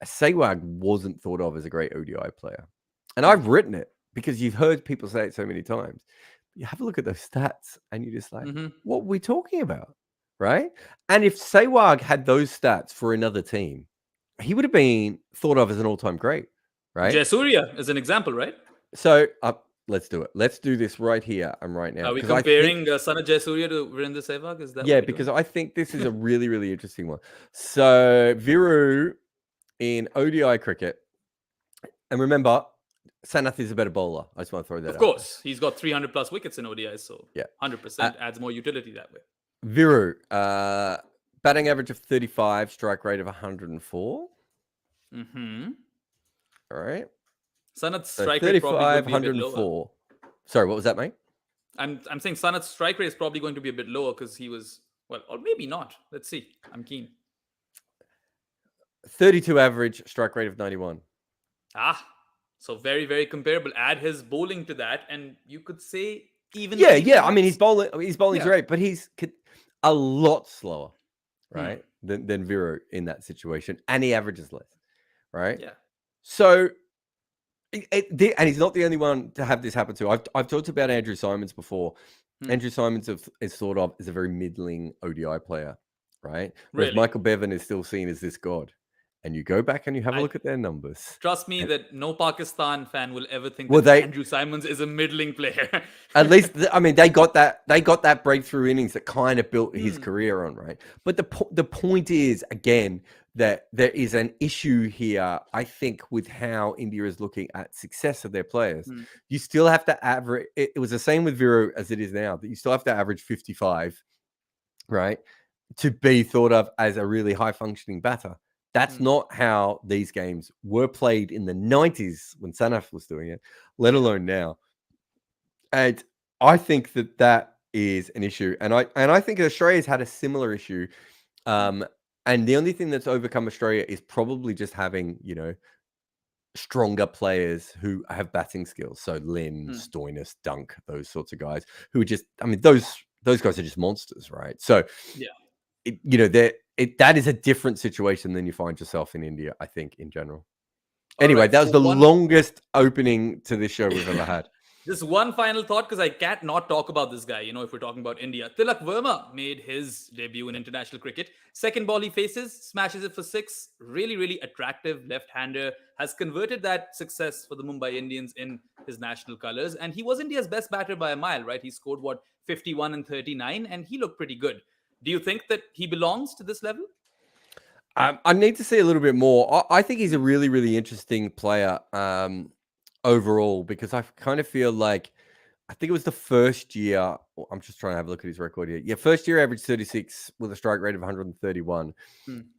Sehwag wasn't thought of as a great ODI player. And I've written it because you've heard people say it so many times. You have a look at those stats and you're just like, what are we talking about? Right? And if Sehwag had those stats for another team, he would have been thought of as an all-time great. Right? Jayasuriya is an example, right? So let's do it. Let's do this right here and right now. Are we comparing Sanat Jayasuriya to Virendra Sehwag? Is that because I think this is a really, really interesting one. So Viru in ODI cricket, and remember, Sanath is a better bowler. I just want to throw that out. Of course. He's got 300 plus wickets in ODI, so 100% adds more utility that way. Viru, batting average of 35, strike rate of 104. All right. Sanat's strike rate probably would be a bit 104. Sorry, what was that, mate? I'm saying Sanat's strike rate is probably going to be a bit lower because he was, or maybe not. Let's see. I'm keen. 32 average, strike rate of 91. So very, very comparable. Add his bowling to that, and you could say even. Yeah. I mean, his bowling's Yeah. great, but he's a lot slower, Hmm. right, than Viro in that situation, and he averages less, right? Yeah. So, and he's not the only one to have this happen to. I've talked about Andrew Simons before. Andrew Simons is thought of as a very middling ODI player, right? Whereas Really? Michael Bevan is still seen as this god. And you go back and you have a look at their numbers. Trust me that no Pakistan fan will ever think Well, that Andrew Simons is a middling player. At least, I mean, they got that breakthrough innings that kind of built his career on, right? But the point is, again, that there is an issue here, I think, with how India is looking at success of their players. You still have to average, it was the same with Viro as it is now, that you still have to average 55, right, to be thought of as a really high-functioning batter. That's not how these games were played in the 90s when Sanaf was doing it, let alone now. And I think that is an issue. And I think Australia's had a similar issue. And the only thing that's overcome Australia is probably just having, stronger players who have batting skills. So Lynn, Stoinis, Dunk, those sorts of guys who are just, I mean, those guys are just monsters, right? So, that is a different situation than you find yourself in India, I think, in general. Anyway, that was the longest opening to this show we've ever had. Just one final thought, because I can't not talk about this guy, if we're talking about India. Tilak Varma made his debut in international cricket. Second ball he faces, smashes it for 6. Really, really attractive left-hander. Has converted that success for the Mumbai Indians in his national colours. And he was India's best batter by a mile, right? He scored, 51 and 39, and he looked pretty good. Do you think that he belongs to this level? I need to see a little bit more. I think he's a really, really interesting player overall, because I kind of feel like, I think it was the first year, I'm just trying to have a look at his record here. Yeah, first year averaged 36 with a strike rate of 131.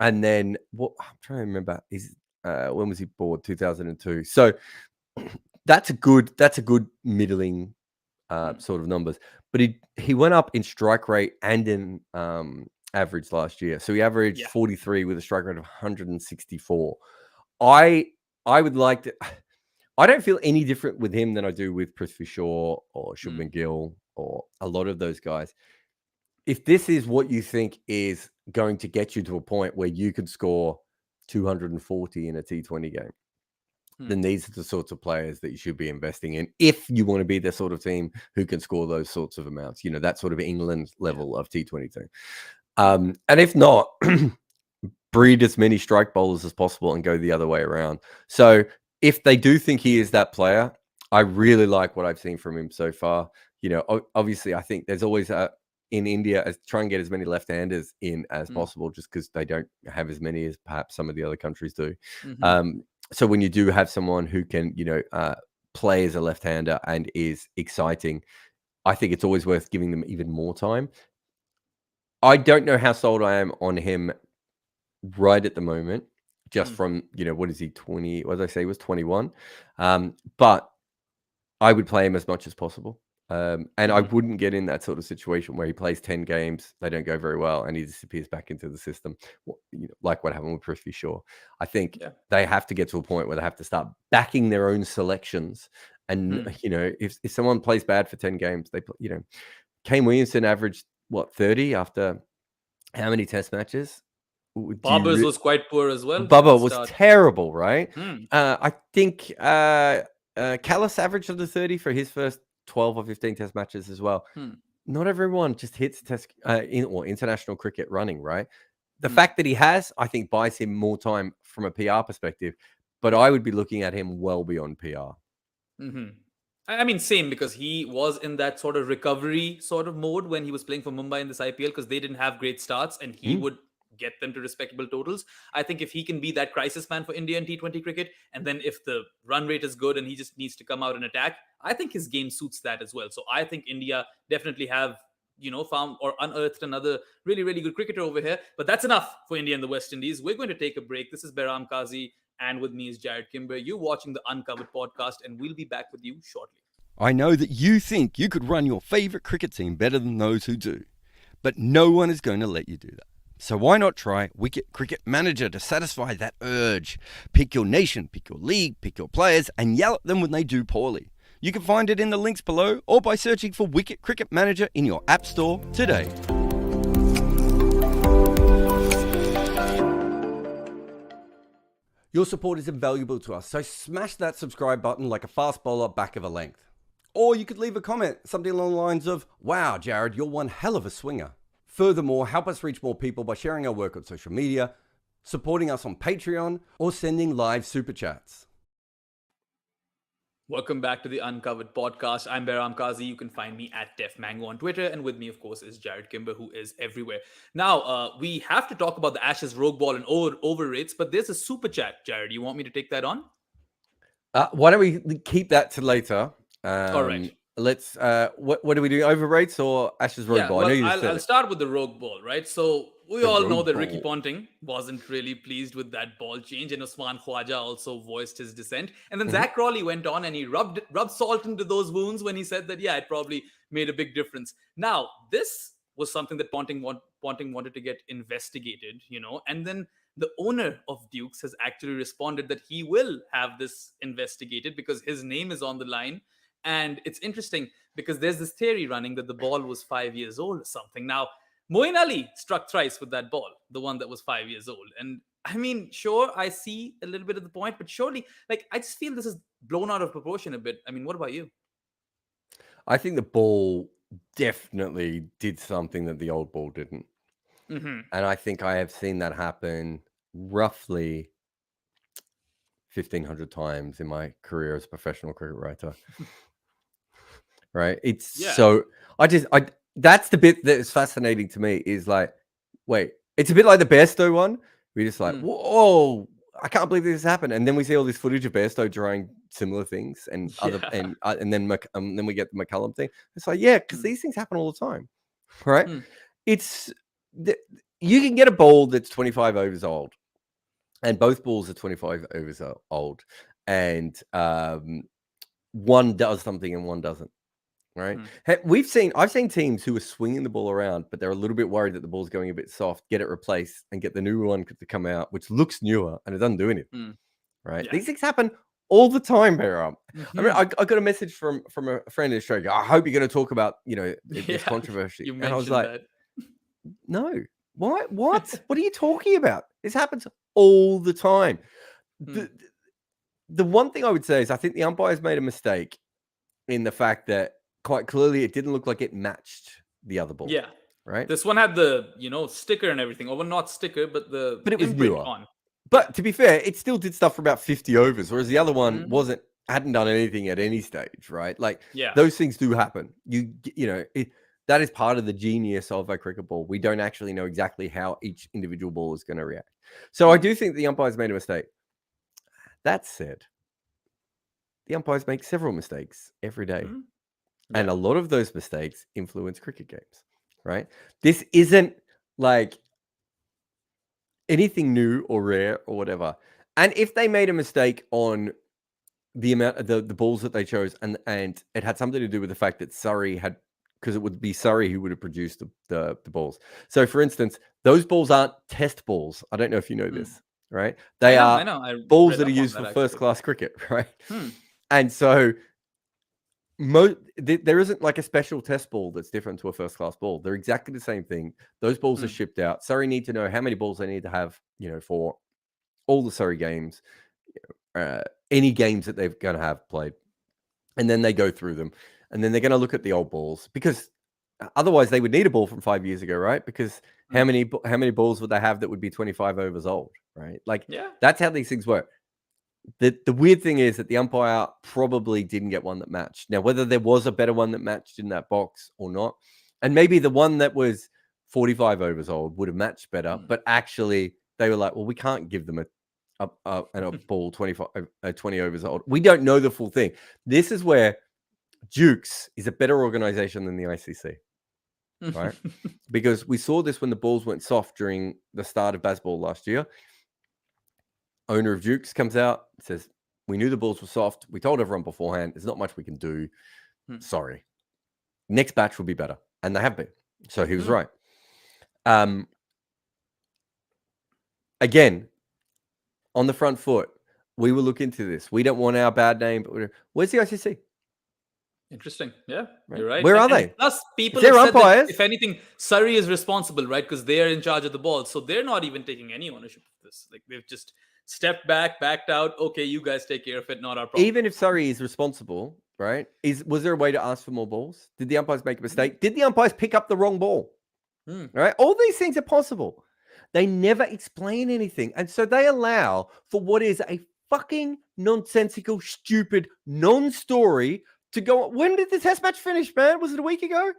And then, I'm trying to remember, when was he bored? 2002. So that's a good middling sort of numbers. But he went up in strike rate and in average last year. So he averaged 43 with a strike rate of 164. I would like to. I don't feel any different with him than I do with Prithvi Shaw or Shubman Gill or a lot of those guys. If this is what you think is going to get you to a point where you could score 240 in a T20 game, then these are the sorts of players that you should be investing in if you want to be the sort of team who can score those sorts of amounts, that sort of England level of T22. And if not, breed as many strike bowlers as possible and go the other way around. So if they do think he is that player, I really like what I've seen from him so far. Obviously, I think there's always in India, try and get as many left-handers in as possible, just because they don't have as many as perhaps some of the other countries do. So when you do have someone who can, play as a left-hander and is exciting, I think it's always worth giving them even more time. I don't know how sold I am on him right at the moment, just from, what is he, 20? What did I say? He was 21. But I would play him as much as possible. And I wouldn't get in that sort of situation where he plays 10 games, they don't go very well, and he disappears back into the system, like what happened with Prithvi Shaw. I think they have to get to a point where they have to start backing their own selections. And, if someone plays bad for 10 games, they, Kane Williamson averaged, 30 after how many test matches? Babar's was quite poor as well. Bubba was terrible, right? I think Callis averaged under 30 for his first 12 or 15 test matches as well. Not everyone just hits international cricket running, right? The fact that he has, I think, buys him more time from a PR perspective, but I would be looking at him well beyond PR. I mean, same, because he was in that sort of recovery sort of mode when he was playing for Mumbai in this IPL, because they didn't have great starts, and he would get them to respectable totals. I think if he can be that crisis man for India in T20 cricket, and then if the run rate is good and he just needs to come out and attack, I think his game suits that as well. So I think India definitely have, found or unearthed another really, really good cricketer over here. But that's enough for India and the West Indies. We're going to take a break. This is Behram Kazi, and with me is Jared Kimber. You're watching the Uncovered podcast, and we'll be back with you shortly. I know that you think you could run your favourite cricket team better than those who do, but no one is going to let you do that. So why not try Wicket Cricket Manager to satisfy that urge? Pick your nation, pick your league, pick your players, and yell at them when they do poorly. You can find it in the links below or by searching for Wicket Cricket Manager in your app store today. Your support is invaluable to us, so smash that subscribe button like a fast bowler back of a length. Or you could leave a comment, something along the lines of, "Wow, Jared, you're one hell of a swinger." Furthermore, help us reach more people by sharing our work on social media, supporting us on Patreon, or sending live super chats. Welcome back to the Uncovered podcast. I'm Behram Kazi. You can find me at DefMango on Twitter. And with me, of course, is Jared Kimber, who is everywhere. Now, we have to talk about the Ashes rogue ball and over rates, but there's a super chat, Jared. You want me to take that on? Why don't we keep that to later? All right. Let's, what do we do? Over rates or Ashes rogue ball? Well, I know I'll start with the rogue ball, right? So we all know that Ricky ball. Ponting wasn't really pleased with that ball change, and Usman Khwaja also voiced his dissent. And then Zach Crawley went on and he rubbed salt into those wounds when he said that, yeah, it probably made a big difference. Now, this was something that Ponting wanted to get investigated, and then the owner of Dukes has actually responded that he will have this investigated because his name is on the line. And it's interesting because there's this theory running that the ball was 5 years old or something. Now, Moeen Ali struck thrice with that ball, the one that was 5 years old. And I mean, sure, I see a little bit of the point, but surely, I just feel this is blown out of proportion a bit. I mean, what about you? I think the ball definitely did something that the old ball didn't. Mm-hmm. And I think I have seen that happen roughly 1,500 times in my career as a professional cricket writer. Right? So that's the bit that is fascinating to me is wait, it's a bit like the Bairstow one. We're just like, whoa, I can't believe this happened. And then we see all this footage of Bairstow trying similar things and and then we get the McCullum thing. It's like, yeah, because these things happen all the time. Right? You can get a ball that's 25 overs old. And both balls are 25 overs old. And one does something and one doesn't. Right. I've seen teams who are swinging the ball around, but they're a little bit worried that the ball's going a bit soft, get it replaced and get the new one to come out, which looks newer and it doesn't do anything. Right. Yeah. These things happen all the time, Behram. I mean, I got a message from a friend in Australia. I hope you're going to talk about, this controversy. You and I was mentioned like, that. No, what? What are you talking about? This happens all the time. The one thing I would say is I think the umpires made a mistake in the fact that quite clearly it didn't look like it matched the other ball. Yeah. Right. This one had the, sticker and everything. Or well, not sticker, but it was newer. On. But to be fair, it still did stuff for about 50 overs, whereas the other one hadn't done anything at any stage, right? Those things do happen. That is part of the genius of a cricket ball. We don't actually know exactly how each individual ball is going to react. So I do think the umpires made a mistake. That said, the umpires make several mistakes every day. Yeah. And a lot of those mistakes influence cricket games, right? This isn't like anything new or rare or whatever. And if they made a mistake on the amount of the balls that they chose and it had something to do with the fact that Surrey had, because it would be Surrey who would have produced the balls. So for instance, those balls aren't test balls. I don't know if you know this, right? They are balls that are used for first-class cricket, right? And so there isn't like a special test ball that's different to a first-class ball. They're exactly the same thing. Those balls are shipped out. Surrey need to know how many balls they need to have, for all the Surrey games, any games that they're going to have played. And then they go through them. And then they're going to look at the old balls because otherwise they would need a ball from 5 years ago, right? Because how many balls would they have that would be 25 overs old, right? That's how these things work. The weird thing is that the umpire probably didn't get one that matched. Now, whether there was a better one that matched in that box or not, and maybe the one that was 45 overs old would have matched better, but actually they were like, well, we can't give them a ball 20 overs old. We don't know the full thing. This is where Dukes is a better organization than the ICC, right? Because we saw this when the balls went soft during the start of Bazball last year. Owner of Dukes comes out, says, we knew the balls were soft. We told everyone beforehand, there's not much we can do. Sorry. Next batch will be better. And they have been. So he was right. again, on the front foot, we will look into this. We don't want our bad name. But where's the ICC? Interesting. Yeah, you're right. Where are they? Plus, people They're have said umpires. that, if anything, Surrey is responsible, right? Because they are in charge of the ball. So they're not even taking any ownership of this. Like, they've just stepped back, backed out. Okay, you guys take care of it. Not our problem. Even if Surrey is responsible, right? Was there a way to ask for more balls? Did the umpires make a mistake? Did the umpires pick up the wrong ball? Right? All these things are possible. They never explain anything. And so they allow for what is a fucking nonsensical, stupid, non-story to go. When did the test match finish, man? Was it a week ago?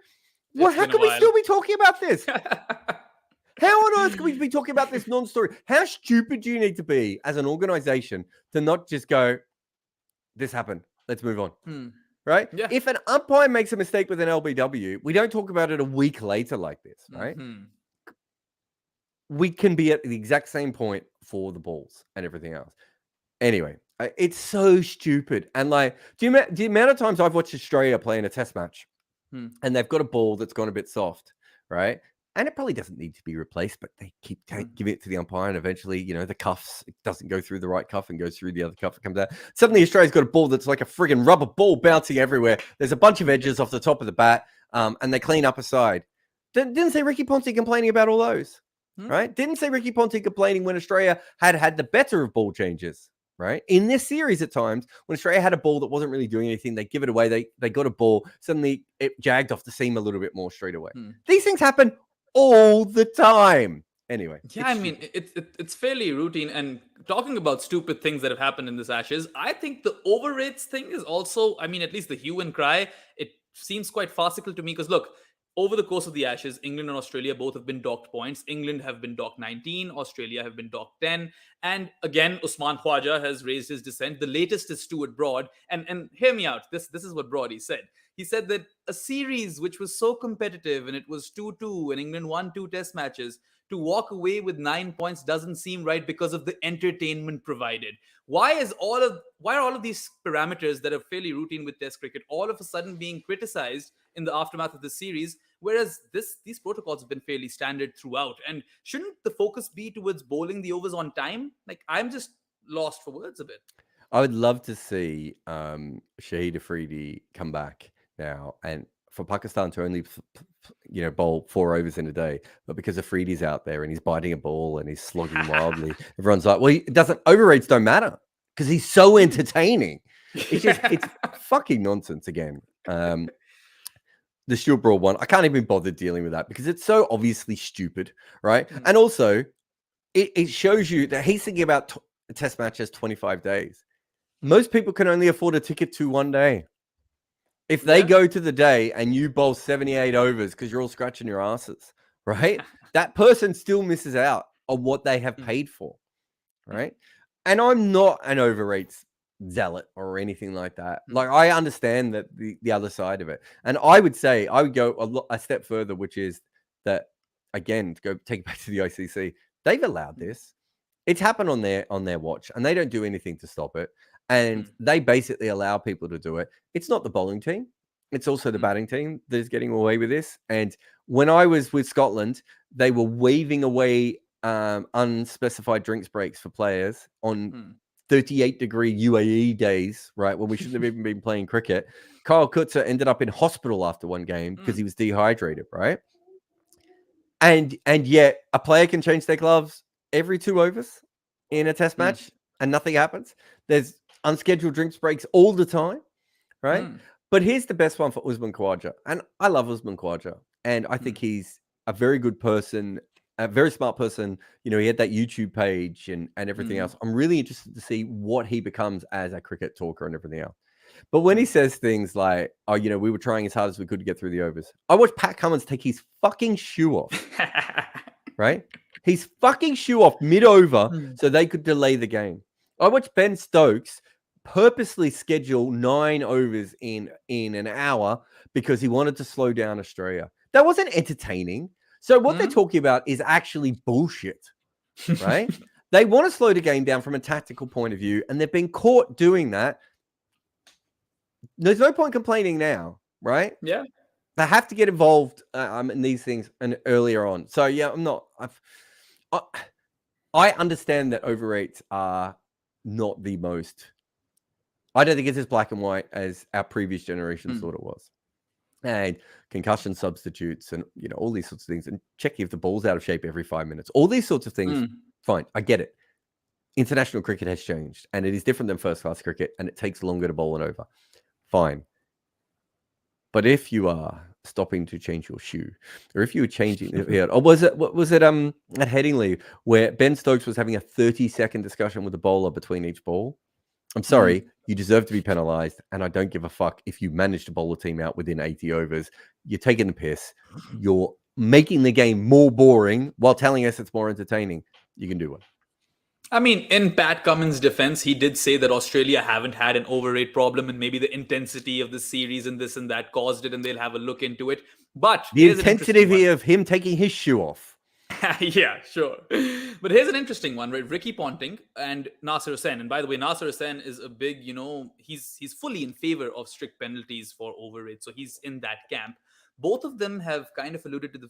Well, how can we still be talking about this? How on earth can we be talking about this non-story? How stupid do you need to be as an organization to not just go, this happened, let's move on? Right? Yeah. If an umpire makes a mistake with an LBW, we don't talk about it a week later like this, right? We can be at the exact same point for the balls and everything else. Anyway, it's so stupid. And like, do you amount of times I've watched Australia play in a test match and they've got a ball that's gone a bit soft, right? And it probably doesn't need to be replaced, but they keep giving it to the umpire, and eventually, the cuffs, it doesn't go through the right cuff and goes through the other cuff. It comes out. Suddenly, Australia's got a ball that's like a friggin' rubber ball bouncing everywhere. There's a bunch of edges off the top of the bat, and they clean up a side. Didn't say Ricky Ponting complaining about all those, right? Didn't say Ricky Ponting complaining when Australia had the better of ball changes, right? In this series, at times, when Australia had a ball that wasn't really doing anything, they give it away. They got a ball. Suddenly, it jagged off the seam a little bit more straight away. These things happen all the time. Anyway. Yeah, I mean, it's fairly routine. And talking about stupid things that have happened in this Ashes, I think the overrates thing is also, I mean, at least the hue and cry, it seems quite farcical to me. Because look, over the course of the Ashes, England and Australia both have been docked points. England have been docked 19. Australia have been docked 10. And again, Usman Khwaja has raised his dissent. The latest is Stuart Broad. And hear me out. This is what Broady said. He said that a series which was so competitive and it was 2-2 and England won 2 test matches, to walk away with 9 points doesn't seem right because of the entertainment provided. Why are all of these parameters that are fairly routine with test cricket all of a sudden being criticized in the aftermath of the series, whereas these protocols have been fairly standard throughout? And shouldn't the focus be towards bowling the overs on time? Like, I'm just lost for words a bit. I would love to see Shahid Afridi come back now, and for Pakistan to only bowl 4 overs in a day, but because Afridi's out there and he's biting a ball and he's slogging wildly, everyone's like, well, it doesn't, overrates don't matter because he's so entertaining. It's fucking nonsense again. The Stuart Broad one, I can't even bother dealing with that because it's so obviously stupid, right? And also it shows you that he's thinking about a test match as 25 days. Most people can only afford a ticket to one day. If they go to the day and you bowl 78 overs because you're all scratching your asses, right? That person still misses out on what they have paid for, right? And I'm not an overrates zealot or anything like that. Like, I understand that the other side of it. And I would say, I would go a step further, which is that, again, to go take it back to the ICC, they've allowed this. It's happened on their watch, and they don't do anything to stop it. And they basically allow people to do it. It's not the bowling team. It's also the batting team that is getting away with this. And when I was with Scotland, they were waving away unspecified drinks breaks for players on 38-degree UAE days, right, when we shouldn't have even been playing cricket. Kyle Kutzer ended up in hospital after one game because he was dehydrated, right? And yet a player can change their gloves every 2 overs in a test match and nothing happens. There's unscheduled drinks breaks all the time, right? But here's the best one for Usman Khwaja. And I love Usman Khwaja. And I think he's a very good person, a very smart person. He had that YouTube page and everything else. I'm really interested to see what he becomes as a cricket talker and everything else. But when he says things like, oh, we were trying as hard as we could to get through the overs. I watched Pat Cummins take his fucking shoe off, right? His fucking shoe off mid-over so they could delay the game. I watched Ben Stokes purposely schedule 9 overs in an hour because he wanted to slow down Australia. That wasn't entertaining. So what they're talking about is actually bullshit, right? They want to slow the game down from a tactical point of view, and they've been caught doing that. There's no point complaining now, right? Yeah. They have to get involved in these things and earlier on. So yeah, I'm not. I understand that over rates are not the most. I don't think it's as black and white as our previous generation thought it was. And concussion substitutes and, all these sorts of things. And checking if the ball's out of shape every 5 minutes. All these sorts of things, fine. I get it. International cricket has changed. And it is different than first-class cricket. And it takes longer to bowl it over. Fine. But if you are stopping to change your shoe, or if you were changing, or was it at Headingley where Ben Stokes was having a 30-second discussion with the bowler between each ball? I'm sorry, you deserve to be penalised, and I don't give a fuck if you manage to bowl a team out within 80 overs. You're taking the piss. You're making the game more boring while telling us it's more entertaining. You can do it. I mean, in Pat Cummins' defense, he did say that Australia haven't had an overrate problem, and maybe the intensity of the series and this and that caused it, and they'll have a look into it. But the intensity of him taking his shoe off. Yeah, sure. But here's an interesting one, right? Ricky Ponting and Nasser Hussain. And by the way, Nasser Hussain is a big, he's fully in favor of strict penalties for overrate. So he's in that camp. Both of them have kind of alluded to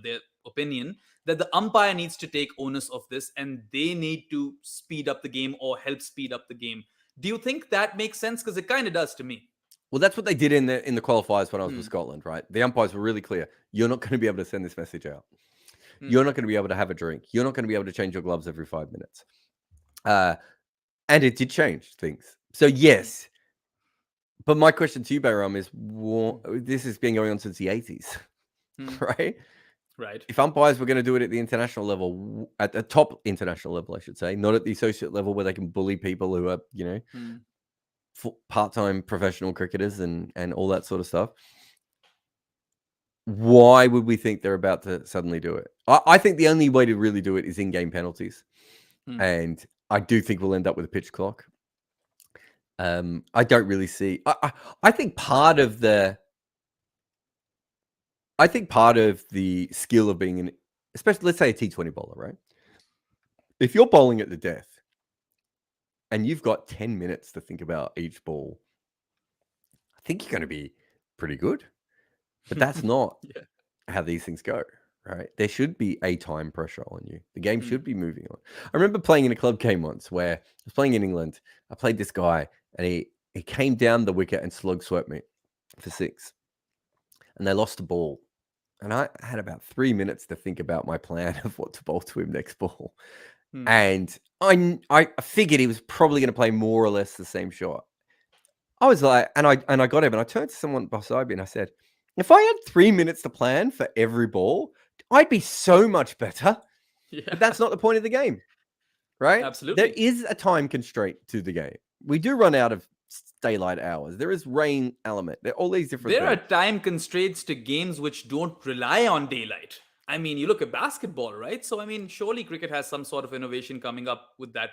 their opinion that the umpire needs to take onus of this and they need to speed up the game or help speed up the game. Do you think that makes sense? Because it kind of does to me. Well, that's what they did in the qualifiers when I was with Scotland, right? The umpires were really clear. You're not going to be able to send this message out. You're not going to be able to have a drink. You're not going to be able to change your gloves every 5 minutes. And it did change things. So, yes. But my question to you, Bayram, is this has been going on since the 80s, right? Right. If umpires were going to do it at the international level, at the top international level, I should say, not at the associate level where they can bully people who are, part-time professional cricketers and all that sort of stuff. Why would we think they're about to suddenly do it? I think the only way to really do it is in-game penalties. And I do think we'll end up with a pitch clock. I don't really see... I think part of the skill of being especially, let's say a T20 bowler, right? If you're bowling at the death and you've got 10 minutes to think about each ball, I think you're going to be pretty good. But that's not how these things go, right? There should be a time pressure on you. The game should be moving on. I remember playing in a club game once where I was playing in England. I played this guy and he came down the wicket and slug swept me for 6. And they lost the ball. And I had about 3 minutes to think about my plan of what to bowl to him next ball. And I figured he was probably going to play more or less the same shot. I was like, and I got him and I turned to someone beside me and I said, if I had 3 minutes to plan for every ball, I'd be so much better. Yeah. But that's not the point of the game, right? Absolutely. There is a time constraint to the game. We do run out of daylight hours. There is rain element. There are all these different things. There are time constraints to games which don't rely on daylight. I mean, you look at basketball, right? So, I mean, surely cricket has some sort of innovation coming up with that,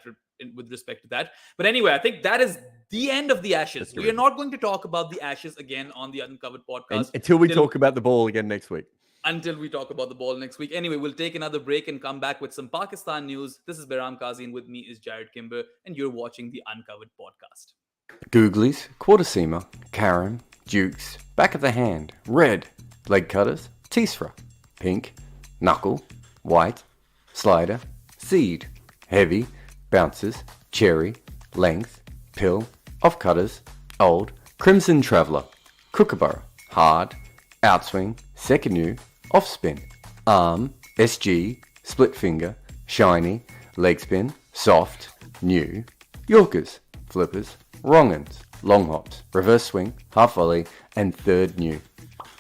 with respect to that. But anyway, I think that is the end of the Ashes. We are not going to talk about the Ashes again on the Uncovered podcast. Until we talk about the ball again next week. Until we talk about the ball next week. Anyway, we'll take another break and come back with some Pakistan news. This is Behram Qazi and with me is Jared Kimber. And you're watching the Uncovered podcast. Googlies, quarter seamer, carom, dukes, back of the hand, red, leg cutters, teesra, pink, knuckle, white, slider, seed, heavy, bounces, cherry, length, pill, off cutters, old, crimson traveller, kookaburra, hard, outswing, second new, off spin, arm, SG, split finger, shiny, leg spin, soft, new, yorkers, flippers, wrong uns, long hops, reverse swing, half volley, and third new.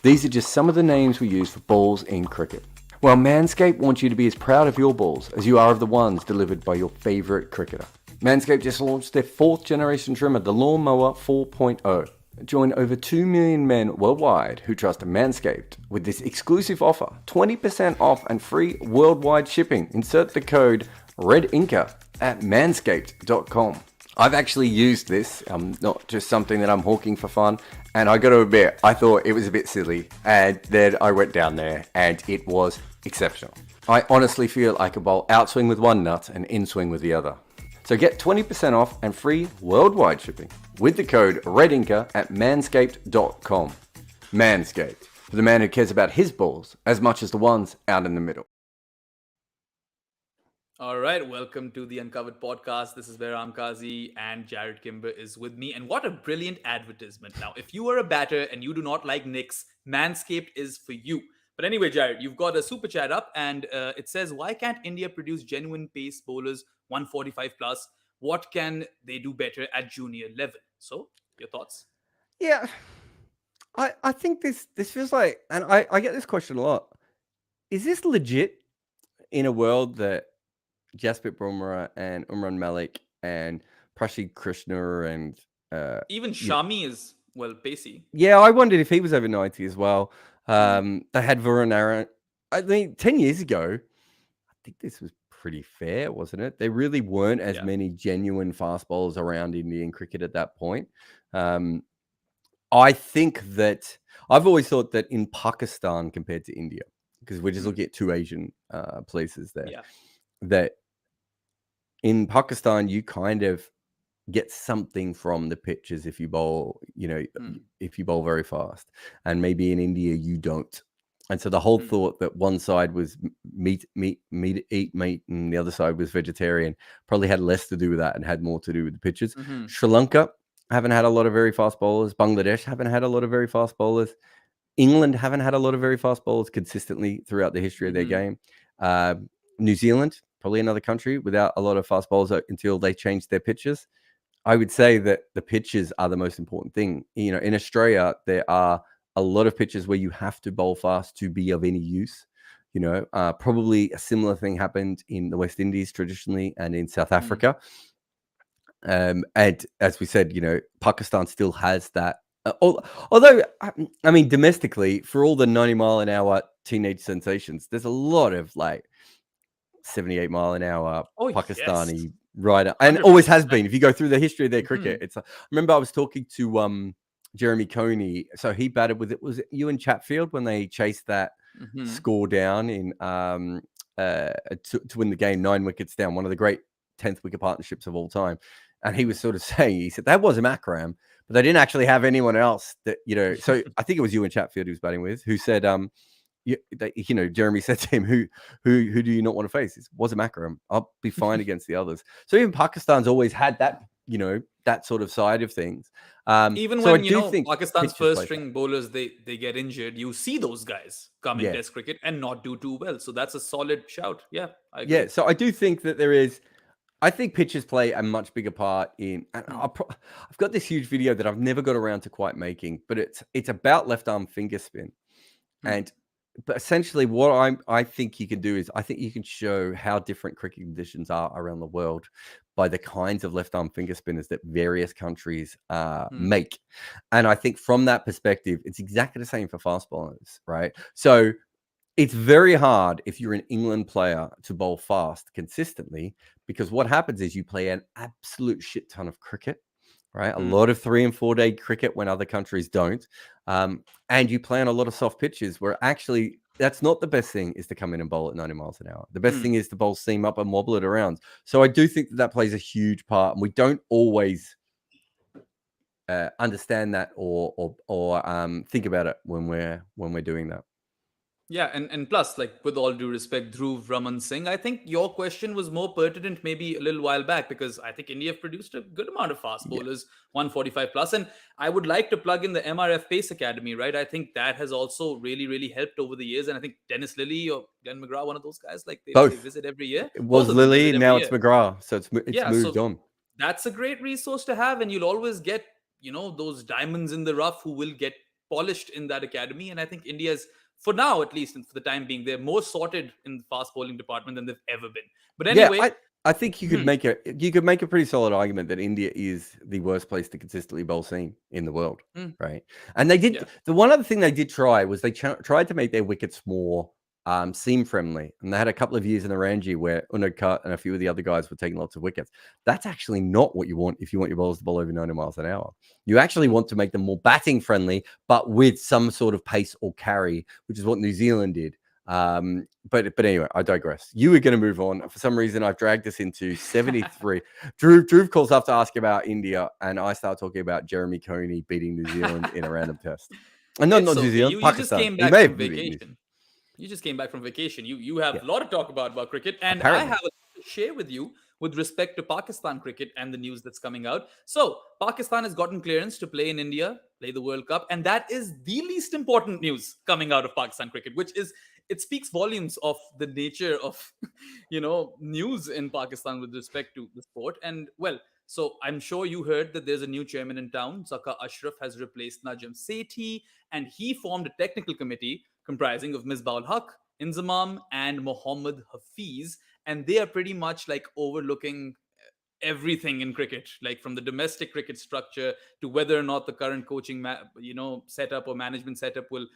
These are just some of the names we use for balls in cricket. Well, Manscaped wants you to be as proud of your balls as you are of the ones delivered by your favourite cricketer. Manscaped just launched their 4th generation trimmer, the Lawnmower 4.0. Join over 2 million men worldwide who trust Manscaped with this exclusive offer, 20% off and free worldwide shipping. Insert the code REDINKA at manscaped.com. I've actually used this, not just something that I'm hawking for fun, and I got to admit, I thought it was a bit silly, and then I went down there, and it was exceptional. I honestly feel I could bowl outswing with one nut and inswing with the other. So get 20% off and free worldwide shipping with the code REDINKA at manscaped.com. Manscaped, for the man who cares about his balls as much as the ones out in the middle. All right, welcome to the Uncovered Podcast. This is where I'm Kazi and Jared Kimber is with me. And what a brilliant advertisement. Now, if you are a batter and you do not like Knicks, Manscaped is for you. But anyway, Jared, you've got a super chat up and it says, why can't India produce genuine pace bowlers 145 plus? What can they do better at junior level? So, your thoughts? Yeah, I think this feels like, and I get this question a lot. Is this legit in a world that Ijaz Butt and Umran Malik and Prasid Krishna and even Shami is, well, pacey. Yeah, I wondered if he was over 90 as well. They had Varun. I mean, 10 years ago, I think this was pretty fair, wasn't it? There really weren't as many genuine fast bowlers around Indian cricket at that point. I think that I've always thought that in Pakistan compared to India, because we're just looking at two Asian places there, that in Pakistan, you kind of get something from the pitches if you bowl, if you bowl very fast. And maybe in India, you don't. And so the whole thought that one side was meat, and the other side was vegetarian probably had less to do with that and had more to do with the pitches. Sri Lanka haven't had a lot of very fast bowlers. Bangladesh haven't had a lot of very fast bowlers. England haven't had a lot of very fast bowlers consistently throughout the history of their game. New Zealand, probably another country without a lot of fast bowlers until they changed their pitches. I would say that the pitches are the most important thing. In Australia, there are a lot of pitches where you have to bowl fast to be of any use. Probably a similar thing happened in the West Indies traditionally and in South Africa. And as we said, Pakistan still has that. Although, I mean, domestically, for all the 90-mile-an-hour teenage sensations, there's a lot of 78-mile-an-hour Pakistani rider, and 100%. Always has been. If you go through the history of their cricket, I remember I was talking to Jeremy Coney. So he batted with it. Was it Ewan Chatfield when they chased that score down in to win the game 9 wickets down? One of the great 10th wicket partnerships of all time. And he was sort of saying, he said that was a Makram, but they didn't actually have anyone else that So I think it was Ewan Chatfield he was batting with, who said, Jeremy said to him, "Who do you not want to face? It was a Makram. I'll be fine against the others." So even Pakistan's always had that, that sort of side of things. Even when Pakistan's first string bowlers they get injured, you see those guys come in Test cricket and not do too well. So that's a solid shout. Yeah, I agree. Yeah. So I do think that there is. I think pitches play a much bigger part in. And I've got this huge video that I've never got around to quite making, but it's about left arm finger spin, But essentially, what I think you can do is I think you can show how different cricket conditions are around the world by the kinds of left arm finger spinners that various countries make. And I think from that perspective, it's exactly the same for fast bowlers, right? So it's very hard if you're an England player to bowl fast consistently, because what happens is you play an absolute shit ton of cricket. Right, a lot of 3 and 4 day cricket when other countries don't, and you play on a lot of soft pitches where actually that's not the best thing, is to come in and bowl at 90 miles an hour. The best thing is to bowl seam up and wobble it around. So I do think that plays a huge part, and we don't always understand that or think about it when we're doing that. Yeah, and plus, with all due respect, Dhruv Raman Singh, I think your question was more pertinent maybe a little while back, because I think India have produced a good amount of fast bowlers, 145 plus. And I would like to plug in the MRF Pace Academy, right? I think that has also really, really helped over the years. And I think Dennis Lilly or Glenn McGrath, one of those guys, they visit every year. It was Lilly, now it's McGrath. So it's moved on. That's a great resource to have. And you'll always get, those diamonds in the rough who will get polished in that academy. And I think India's, for now, at least, and for the time being, they're more sorted in the fast bowling department than they've ever been. But anyway, I think you could make a pretty solid argument that India is the worst place to consistently bowl seam in the world, right? And they did the one other thing they did try was they tried to make their wickets more seam friendly, and they had a couple of years in the Ranji where Unadkat and a few of the other guys were taking lots of wickets. That's actually not what you want if you want your bowlers to bowl over 90 miles an hour. You actually want to make them more batting friendly, but with some sort of pace or carry, which is what New Zealand did. But anyway, I digress. You were going to move on. For some reason, I've dragged us into 73. Drew calls up to ask about India, and I start talking about Jeremy Coney beating New Zealand in a random test. And not New Zealand, Pakistan. Just came back from vacation. You just came back from vacation. You have a lot to talk about cricket, and apparently. I have a share with you with respect to Pakistan cricket and the news that's coming out. So, Pakistan has gotten clearance to play in India, play the World Cup, and that is the least important news coming out of Pakistan cricket, which is, it speaks volumes of the nature of, news in Pakistan with respect to the sport. And well, so I'm sure you heard that there's a new chairman in town. Zaka Ashraf has replaced Najam Sethi, and he formed a technical committee comprising of Misbah Haq, Inzamam, and Mohammad Hafiz, and they are pretty much like overlooking everything in cricket, like from the domestic cricket structure to whether or not the current coaching setup or management setup will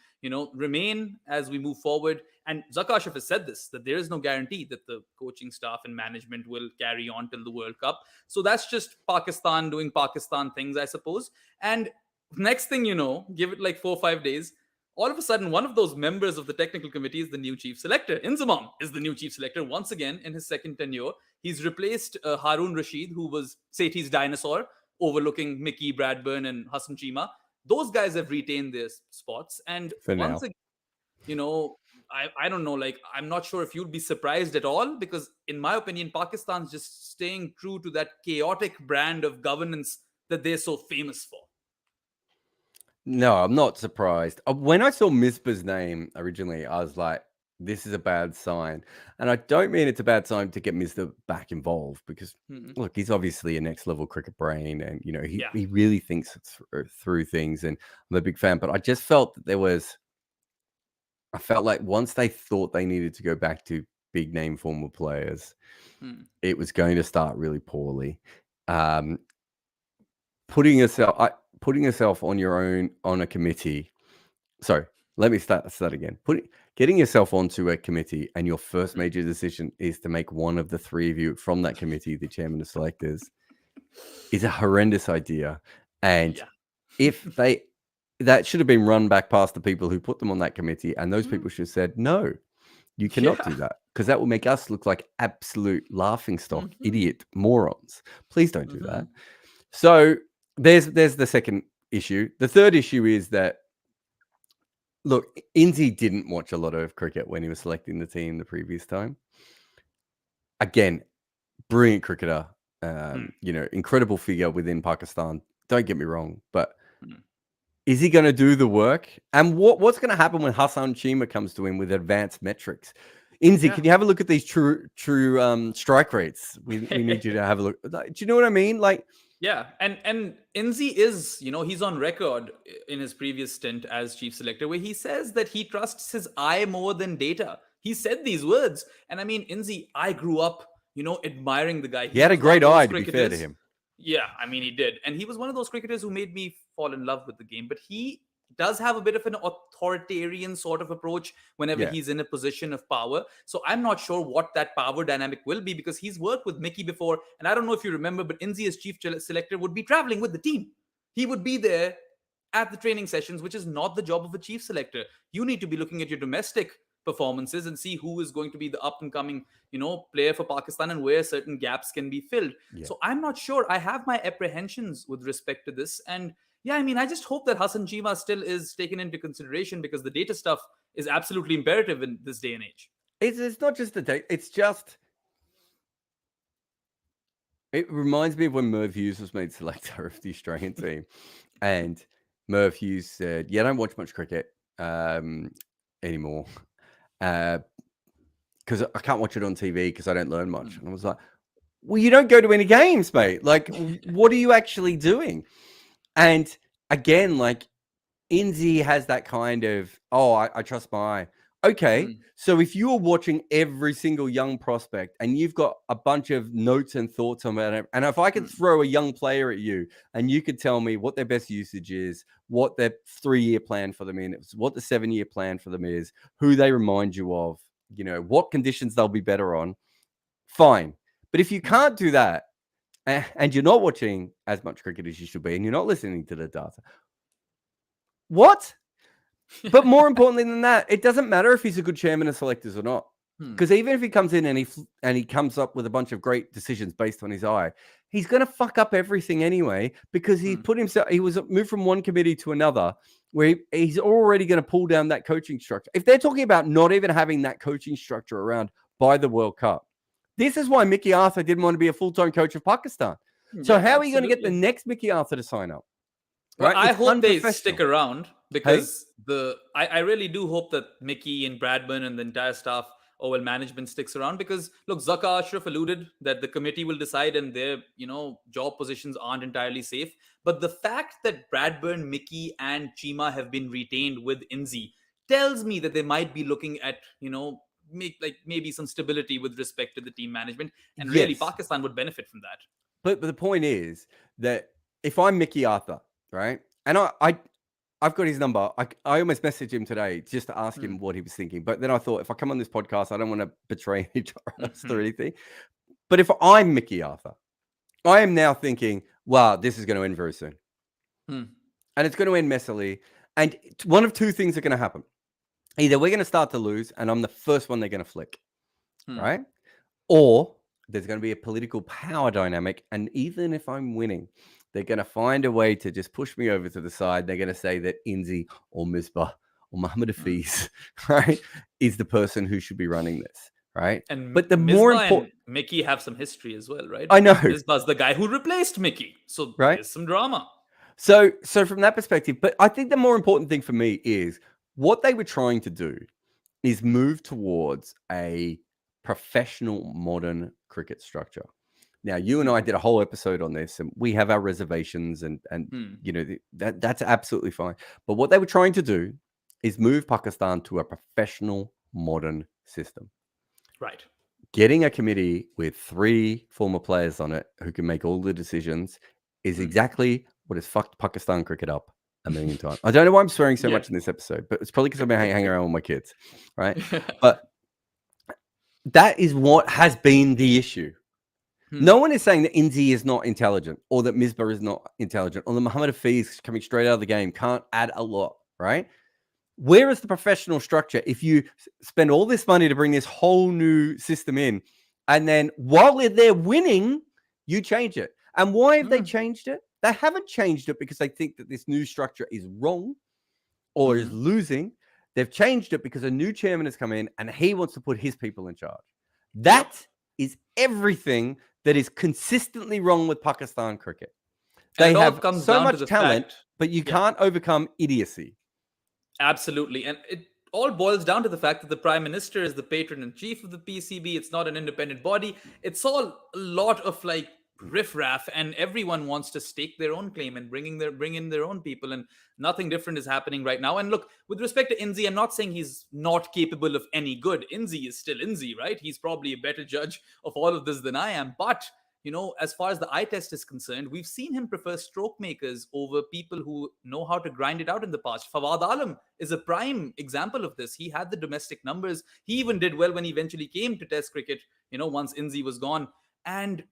remain as we move forward. And Zaka Ashraf has said this, that there is no guarantee that the coaching staff and management will carry on till the World Cup. So that's just Pakistan doing Pakistan things, I suppose. And next thing you know, give it like 4 or 5 days, all of a sudden, one of those members of the technical committee is the new chief selector. Inzamam is the new chief selector once again in his second tenure. He's replaced Harun Rashid, who was Sethi's dinosaur, overlooking Mickey, Bradburn, and Hassan Chima. Those guys have retained their spots. And For once now. again, I don't know, like, I'm not sure if you'd be surprised at all, because in my opinion, Pakistan's just staying true to that chaotic brand of governance that they're so famous for. No, I'm not surprised. When I saw Misbah's name originally, I was like, this is a bad sign. And I don't mean it's a bad sign to get Misbah back involved, because, look, he's obviously a next level cricket brain, and, he really thinks through things, and I'm a big fan. But I just felt that I felt like once they thought they needed to go back to big name former players, it was going to start really poorly. Putting yourself on your own on a committee. Sorry, let me start again. Getting yourself onto a committee, and your first major decision is to make one of the three of you from that committee the chairman of selectors, is a horrendous idea. And that should have been run back past the people who put them on that committee, and those people should have said, no, you cannot do that, because that will make us look like absolute laughingstock, idiot morons. Please don't do that. So there's the second issue. The third issue is that, look, Inzi didn't watch a lot of cricket when he was selecting the team the previous time. Again, brilliant cricketer, incredible figure within Pakistan. Don't get me wrong, but is he going to do the work? And what's going to happen when Hassan Chima comes to him with advanced metrics? Inzi, can you have a look at these true strike rates? We need you to have a look. Do you know what I mean? Like, yeah, and Inzi is, he's on record in his previous stint as chief selector where he says that he trusts his eye more than data. He said these words. And I mean, Inzi, I grew up, admiring the guy. He had a great eye, to be fair to him. Yeah, I mean, he did. And he was one of those cricketers who made me fall in love with the game. But he does have a bit of an authoritarian sort of approach whenever he's in a position of power. So I'm not sure what that power dynamic will be, because he's worked with Mickey before. And I don't know if you remember, but Inzi as chief selector would be traveling with the team. He would be there at the training sessions, which is not the job of a chief selector. You need to be looking at your domestic performances and see who is going to be the up and coming, player for Pakistan and where certain gaps can be filled. Yeah. So I'm not sure. I have my apprehensions with respect to this. And yeah, I mean, I just hope that Hassan Chima still is taken into consideration, because the data stuff is absolutely imperative in this day and age. It's not just the data. It's just, it reminds me of when Merv Hughes was made selector of the Australian team. And Merv Hughes said, I don't watch much cricket anymore. Because I can't watch it on TV because I don't learn much. And I was like, well, you don't go to any games, mate. Like, what are you actually doing? And again, like, Inzi has that kind of, I trust my eye. Okay, so if you're watching every single young prospect and you've got a bunch of notes and thoughts on it, and if I could throw a young player at you and you could tell me what their best usage is, what their 3-year plan for them is, what the 7-year plan for them is, who they remind you of, what conditions they'll be better on, fine. But if you can't do that, and you're not watching as much cricket as you should be, and you're not listening to the data, what? But more importantly than that, it doesn't matter if he's a good chairman of selectors or not. Because even if he comes in and he comes up with a bunch of great decisions based on his eye, he's going to fuck up everything anyway, because he was moved from one committee to another where he's already going to pull down that coaching structure. If they're talking about not even having that coaching structure around by the World Cup, This is why Mickey Arthur didn't want to be a full-time coach of Pakistan. So how are you going to get the next Mickey Arthur to sign up? Well, Right? I It's hope they unprofessional. stick around because I really do hope that Mickey and Bradburn and the entire staff, management sticks around, because look, Zaka Ashraf alluded that the committee will decide and their, job positions aren't entirely safe. But the fact that Bradburn, Mickey and Chima have been retained with Inzi tells me that they might be looking at, maybe some stability with respect to the team management. And really, Yes. Pakistan would benefit from that. But the point is that if I'm Mickey Arthur, right, and I've got his number. I almost messaged him today just to ask him what he was thinking. But then I thought, if I come on this podcast, I don't want to betray any trust or anything. But if I'm Mickey Arthur, I am now thinking, wow, this is going to end very soon. And it's going to end messily. And one of two things are going to happen. Either we're going to start to lose, and I'm the first one they're going to flick, right? Or there's going to be a political power dynamic. And even if I'm winning, they're going to find a way to just push me over to the side. They're going to say that Inzi or Misbah or Muhammad Hafiz, right, is the person who should be running this, right? But the more important, Mickey have some history as well, right? I know. Misbah's the guy who replaced Mickey, so there's some drama. So from that perspective, but I think the more important thing for me is what they were trying to do is move towards a professional modern cricket structure. Now, you and I did a whole episode on this, and we have our reservations, and that's absolutely fine. But what they were trying to do is move Pakistan to a professional modern system. Right. Getting a committee with 3 former players on it who can make all the decisions is exactly what has fucked Pakistan cricket up a million times. I don't know why I'm swearing so much in this episode, but it's probably because I've been hanging around with my kids, right? But that is what has been the issue. No one is saying that Inzi is not intelligent, or that Misbah is not intelligent, or that Muhammad Hafiz coming straight out of the game can't add a lot, right? Where is the professional structure if you spend all this money to bring this whole new system in, and then while they're winning, you change it? And why have they changed it? They haven't changed it because they think that this new structure is wrong or is losing. They've changed it because a new chairman has come in and he wants to put his people in charge. That is everything that is consistently wrong with Pakistan cricket. They have so much talent, but you can't overcome idiocy. Absolutely. And it all boils down to the fact that the Prime Minister is the patron-in-chief of the PCB. It's not an independent body. It's all a lot of riff-raff, and everyone wants to stake their own claim and bring in their own people, and nothing different is happening right now. And look, with respect to Inzi, I'm not saying he's not capable of any good. Inzi is still Inzi, right? He's probably a better judge of all of this than I am. But as far as the eye test is concerned, we've seen him prefer stroke makers over people who know how to grind it out in the past. Fawad Alam is a prime example of this. He had the domestic numbers. He even did well when he eventually came to Test cricket, once Inzi was gone. And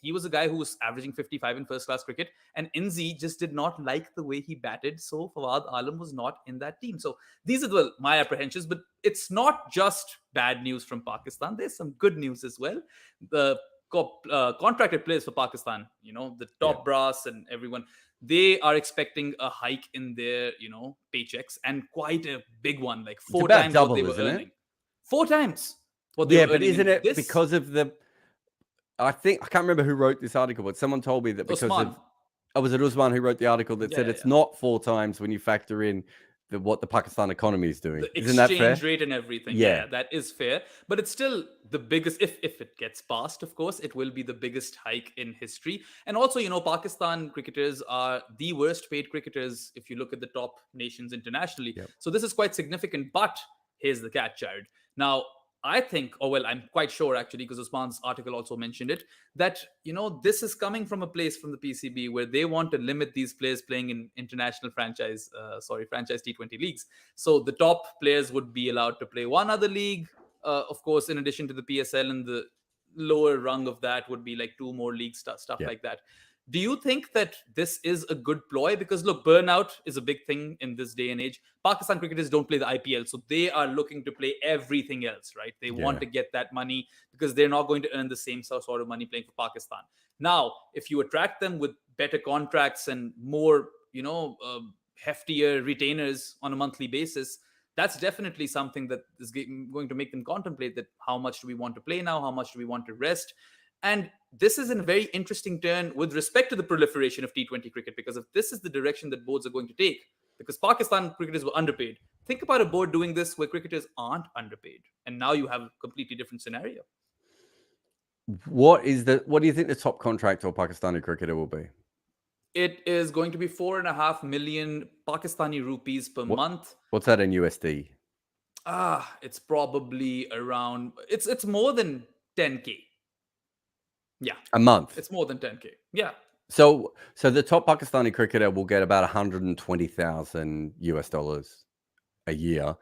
he was a guy who was averaging 55 in first-class cricket, and Inzi just did not like the way he batted, so Fawad Alam was not in that team. So these are my apprehensions, but it's not just bad news from Pakistan. There's some good news as well. The contracted players for Pakistan, the top brass and everyone, they are expecting a hike in their, paychecks, and quite a big one, like 4 times double, what they were isn't earning. it? 4 times. But isn't it because of the? I can't remember who wrote this article, but someone told me that because Usman. was it Usman who wrote the article that said it's not 4 times when you factor in what the Pakistan economy is doing. The Isn't that fair? exchange rate and everything. Yeah, that is fair. But it's still the biggest, if it gets passed, of course, it will be the biggest hike in history. And also, Pakistan cricketers are the worst paid cricketers if you look at the top nations internationally. Yep. So this is quite significant. But here's the catch, Jared. Now, I think, I'm quite sure actually, because Usman's article also mentioned it, that, this is coming from a place from the PCB where they want to limit these players playing in international franchise T20 leagues. So the top players would be allowed to play one other league, of course, in addition to the PSL, and the lower rung of that would be like 2 more leagues, stuff like that. Do you think that this is a good ploy? Because look, burnout is a big thing in this day and age. Pakistan cricketers don't play the IPL, so they are looking to play everything else, right? They want to get that money because they're not going to earn the same sort of money playing for Pakistan. Now, if you attract them with better contracts and more, heftier retainers on a monthly basis, that's definitely something that is going to make them contemplate that how much do we want to play now, how much do we want to rest. And this is a very interesting turn with respect to the proliferation of T20 cricket, because if this is the direction that boards are going to take, because Pakistan cricketers were underpaid, think about a board doing this where cricketers aren't underpaid, and now you have a completely different scenario. What do you think the top contract for Pakistani cricketer will be? It is going to be 4.5 million Pakistani rupees per month. What's that in USD? It's probably around, it's more than 10K. Yeah. A month. It's more than 10K. Yeah. So the top Pakistani cricketer will get about $120,000 a year.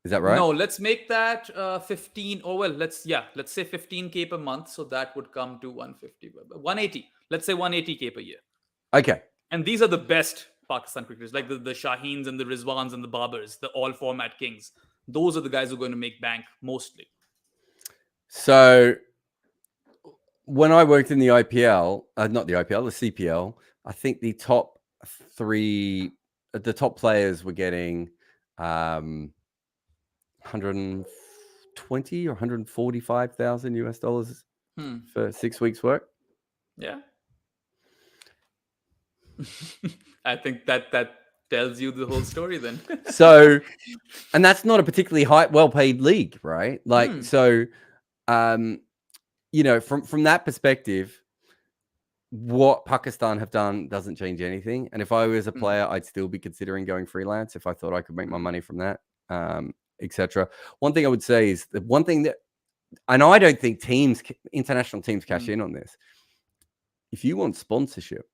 Is that right? No, let's make that 15. Oh, well, let's say 15K per month. So that would come to 180. Let's say 180K per year. Okay. And these are the best Pakistan cricketers, like the Shaheens and the Rizwans and the Babars, the all format kings. Those are the guys who are going to make bank mostly. So when I worked in the IPL, not the IPL, the CPL, I think the top players were getting $120,000 or $145,000 for 6 weeks work. Yeah. I think that tells you the whole story then. So, and that's not a particularly well-paid league, right? Like, so, from that perspective, what Pakistan have done doesn't change anything. And if I was a player, I'd still be considering going freelance if I thought I could make my money from that, etc. One thing I would say is the one thing that, and I don't think international teams cash in on this. If you want sponsorship,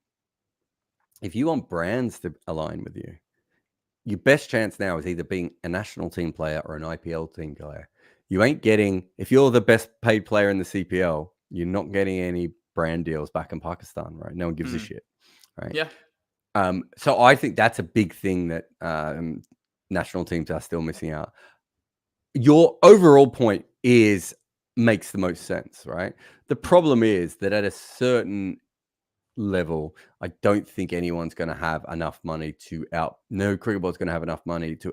if you want brands to align with you, your best chance now is either being a national team player or an IPL team player. You ain't getting, if you're the best paid player in the CPL, you're not getting any brand deals back in Pakistan, right? No one gives a shit, right? Yeah. So I think that's a big thing that national teams are still missing out. Your overall point makes the most sense, right? The problem is that at a certain level, I don't think anyone's going to have enough money no cricket board's going to have enough money to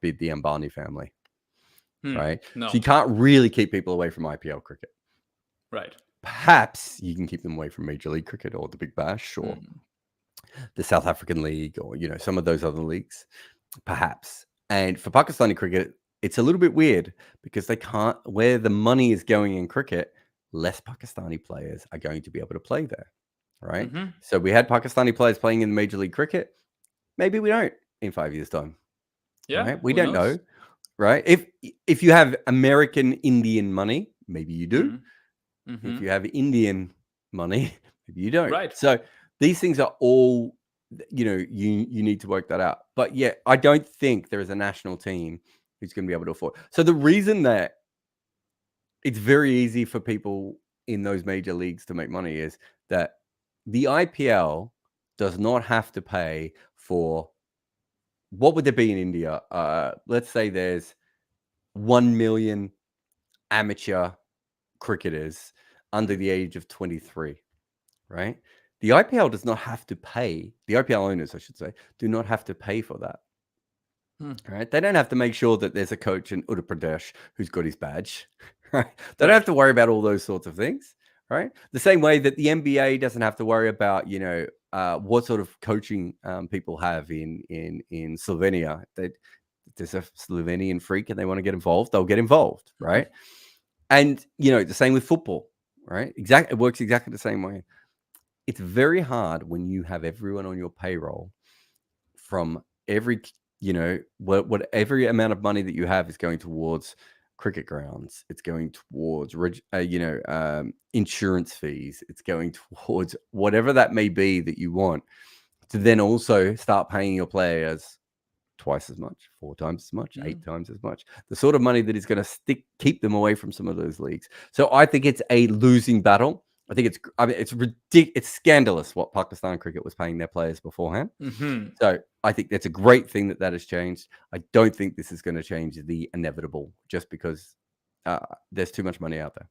bid the Ambani family, right? No. So you can't really keep people away from IPL cricket. Right. Perhaps you can keep them away from Major League Cricket or the Big Bash or the South African League or, some of those other leagues, perhaps. And for Pakistani cricket, it's a little bit weird because they can't, where the money is going in cricket, less Pakistani players are going to be able to play there, right? So we had Pakistani players playing in Major League Cricket. Maybe we don't in 5 years' time. Yeah, right? We don't know, right? If you have American Indian money, maybe you do. If you have Indian money, maybe you don't. Right. So these things are all, you need to work that out. But yeah, I don't think there is a national team who's going to be able to afford. So the reason that it's very easy for people in those major leagues to make money is that the IPL does not have to pay for, what would there be in India? Let's say there's 1 million amateur cricketers under the age of 23, right? The IPL does not have to pay, the IPL owners, I should say, do not have to pay for that. Right? They don't have to make sure that there's a coach in Uttar Pradesh who's got his badge, right? They don't have to worry about all those sorts of things, right? The same way that the NBA doesn't have to worry about, what sort of coaching people have in Slovenia. There's a Slovenian freak and they want to get involved, they'll get involved, right? And, the same with football, right? It works exactly the same way. It's very hard when you have everyone on your payroll from every, every amount of money that you have is going towards cricket grounds. It's going towards, insurance fees. It's going towards whatever that may be that you want to then also start paying your players twice as much, 4 times as much, 8 times as much. The sort of money that is going to keep them away from some of those leagues. So I think it's a losing battle. I think it's ridiculous. It's scandalous what Pakistan cricket was paying their players beforehand. So I think that's a great thing that has changed. I don't think this is going to change the inevitable just because there's too much money out there.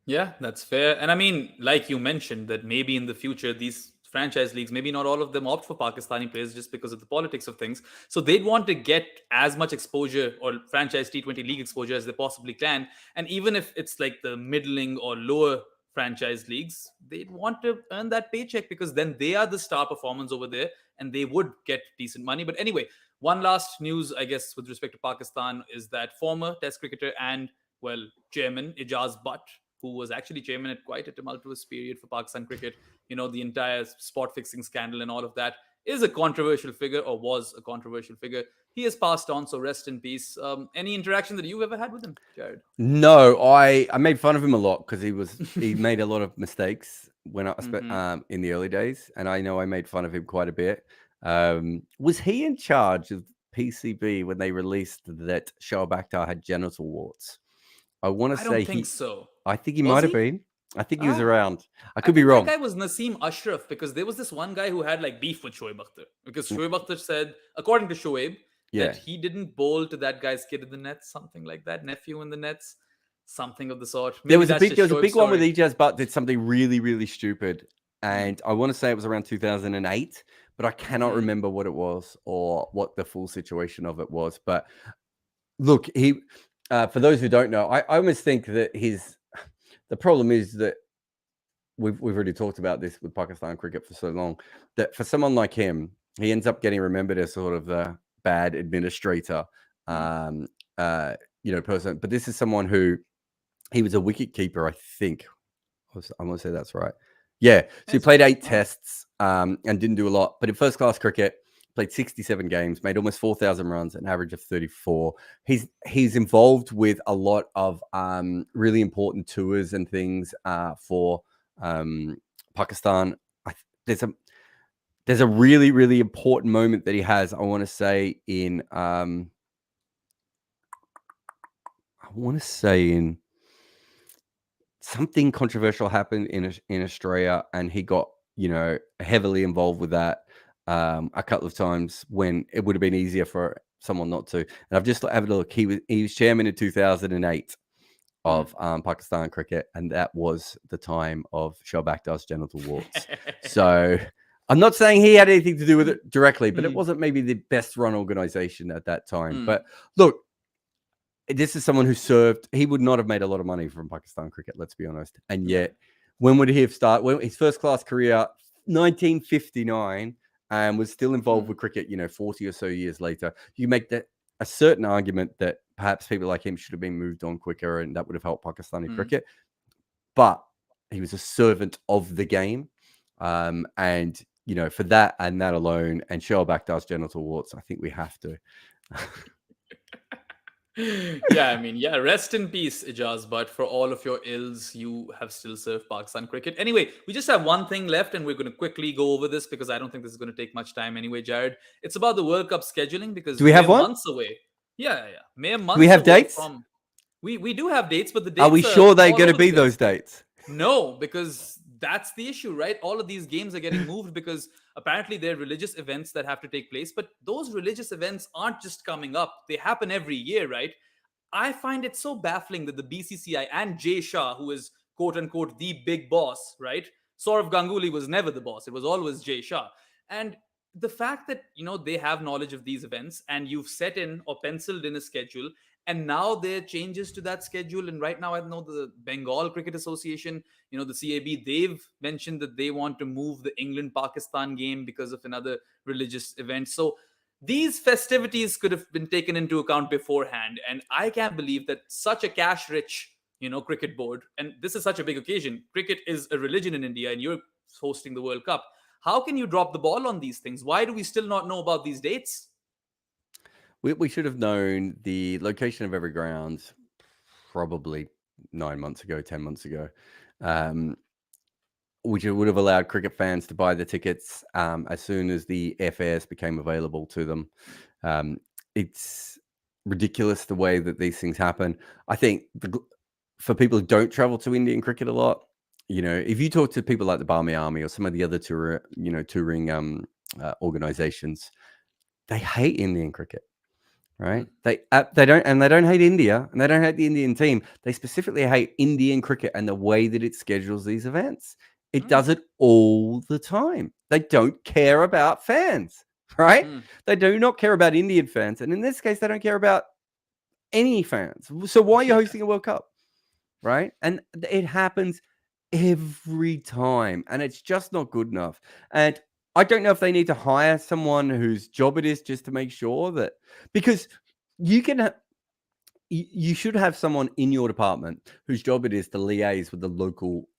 Yeah, that's fair. And I mean, like you mentioned, that maybe in the future, these franchise leagues, maybe not all of them opt for Pakistani players just because of the politics of things. So they'd want to get as much exposure or franchise T20 league exposure as they possibly can. And even if it's like the middling or lower franchise leagues, they'd want to earn that paycheck because then they are the star performers over there and they would get decent money. But anyway, one last news, I guess, with respect to Pakistan is that former Test cricketer and, well, chairman Ijaz Butt, who was actually chairman at quite a tumultuous period for Pakistan cricket, the entire spot fixing scandal and all of that, is a controversial figure or was a controversial figure. He has passed on, so rest in peace. Any interaction that you've ever had with him, Jared? No, I made fun of him a lot because he made a lot of mistakes when in the early days, and I know I made fun of him quite a bit. Was he in charge of PCB when they released that Shoaib Akhtar had genital warts? I want to say don't think so. I think he might have been. I think he was around. I could be think wrong. That guy was Naseem Ashraf because there was this one guy who had like beef with Shoaib Akhtar because Shoaib Akhtar said, according to Shoaib, that he didn't bowl to that guy's kid in the nets, something like that, nephew in the nets, something of the sort. Maybe there was a big one with story. Ijaz Butt did something really, really stupid, and I want to say it was around 2008, but I cannot remember what it was or what the full situation of it was. But look, he. For those who don't know, I almost think that the problem is that we've already talked about this with Pakistan cricket for so long, that for someone like him, he ends up getting remembered as sort of the bad administrator, person. But this is someone who he was a wicket keeper, I think. I'm going to say that's right. Yeah. So he played 8 tests and didn't do a lot, but in first class cricket, played 67 games, made almost 4,000 runs, an average of 34. He's involved with a lot of really important tours and things for Pakistan. There's a really, really important moment that he has. I want to say in something controversial happened in Australia, and he got heavily involved with that. A couple of times when it would have been easier for someone not to. And I've just had a look. He was chairman in 2008 of Pakistan cricket, and that was the time of Shoaib Akhtar's genital warts. So I'm not saying he had anything to do with it directly, but it wasn't maybe the best run organization at that time. But look, this is someone who served. He would not have made a lot of money from Pakistan cricket, let's be honest. And yet, when would he have started? Well, his first class career, 1959. And was still involved with cricket, 40 or so years later. You make a certain argument that perhaps people like him should have been moved on quicker, and that would have helped Pakistani cricket. But he was a servant of the game. And, for that and that alone, and Shoaib Akhtar's genital warts, I think we have to. Rest in peace, Ijaz, but for all of your ills, you have still served Pakistan cricket. Anyway, we just have one thing left, and we're going to quickly go over this because I don't think this is going to take much time anyway, Jared. It's about the World Cup scheduling because do we have one? Months away. Mere months. Do we have dates? We do have dates, but the dates are we sure they're going to be those dates? No, because that's the issue, right? All of these games are getting moved because apparently they're religious events that have to take place. But those religious events aren't just coming up. They happen every year, right? I find it so baffling that the BCCI and Jay Shah, who is quote unquote the big boss, right? Saurav Ganguly was never the boss. It was always Jay Shah. And the fact that, they have knowledge of these events and you've set in or penciled in a schedule, and now there are changes to that schedule. And right now, I know the Bengal Cricket Association, the CAB, they've mentioned that they want to move the England-Pakistan game because of another religious event. So these festivities could have been taken into account beforehand. And I can't believe that such a cash-rich, cricket board, and this is such a big occasion. Cricket is a religion in India, and you're hosting the World Cup. How can you drop the ball on these things? Why do we still not know about these dates? We should have known the location of every ground probably 9 months ago, 10 months ago, which would have allowed cricket fans to buy the tickets as soon as the airfares became available to them. It's ridiculous the way that these things happen. I think for people who don't travel to Indian cricket a lot, if you talk to people like the Barmy Army or some of the other touring organizations, they hate Indian cricket. Right? They don't hate India, and they don't hate the Indian team. They specifically hate Indian cricket and the way that it schedules these events. It does it all the time. They don't care about fans, right? They do not care about Indian fans. And in this case, they don't care about any fans. So why are you hosting a World Cup, right? And it happens every time. And it's just not good enough. And I don't know if they need to hire someone whose job it is just to make sure that, because you can you should have someone in your department whose job it is to liaise with the local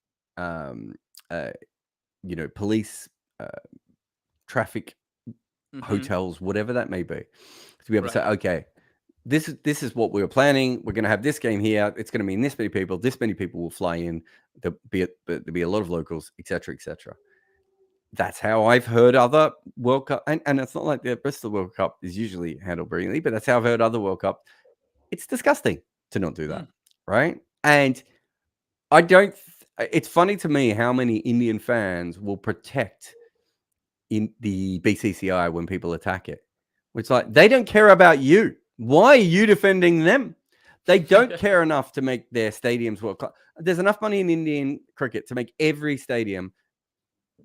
police, traffic, hotels, whatever that may be, to be able to say, okay, this is what we were planning. We're going to have this game here. It's going to mean this many people. This many people will fly in. There'll be a lot of locals, etc., etc. That's how I've heard other World Cup, and it's not like the Bristol World Cup is usually handled brilliantly, but that's how I've heard other World Cup. It's disgusting to not do that, right? And I don't. It's funny to me how many Indian fans will protect in the BCCI when people attack it. It's like they don't care about you. Why are you defending them? They don't care enough to make their stadiums World Cup. There's enough money in Indian cricket to make every stadium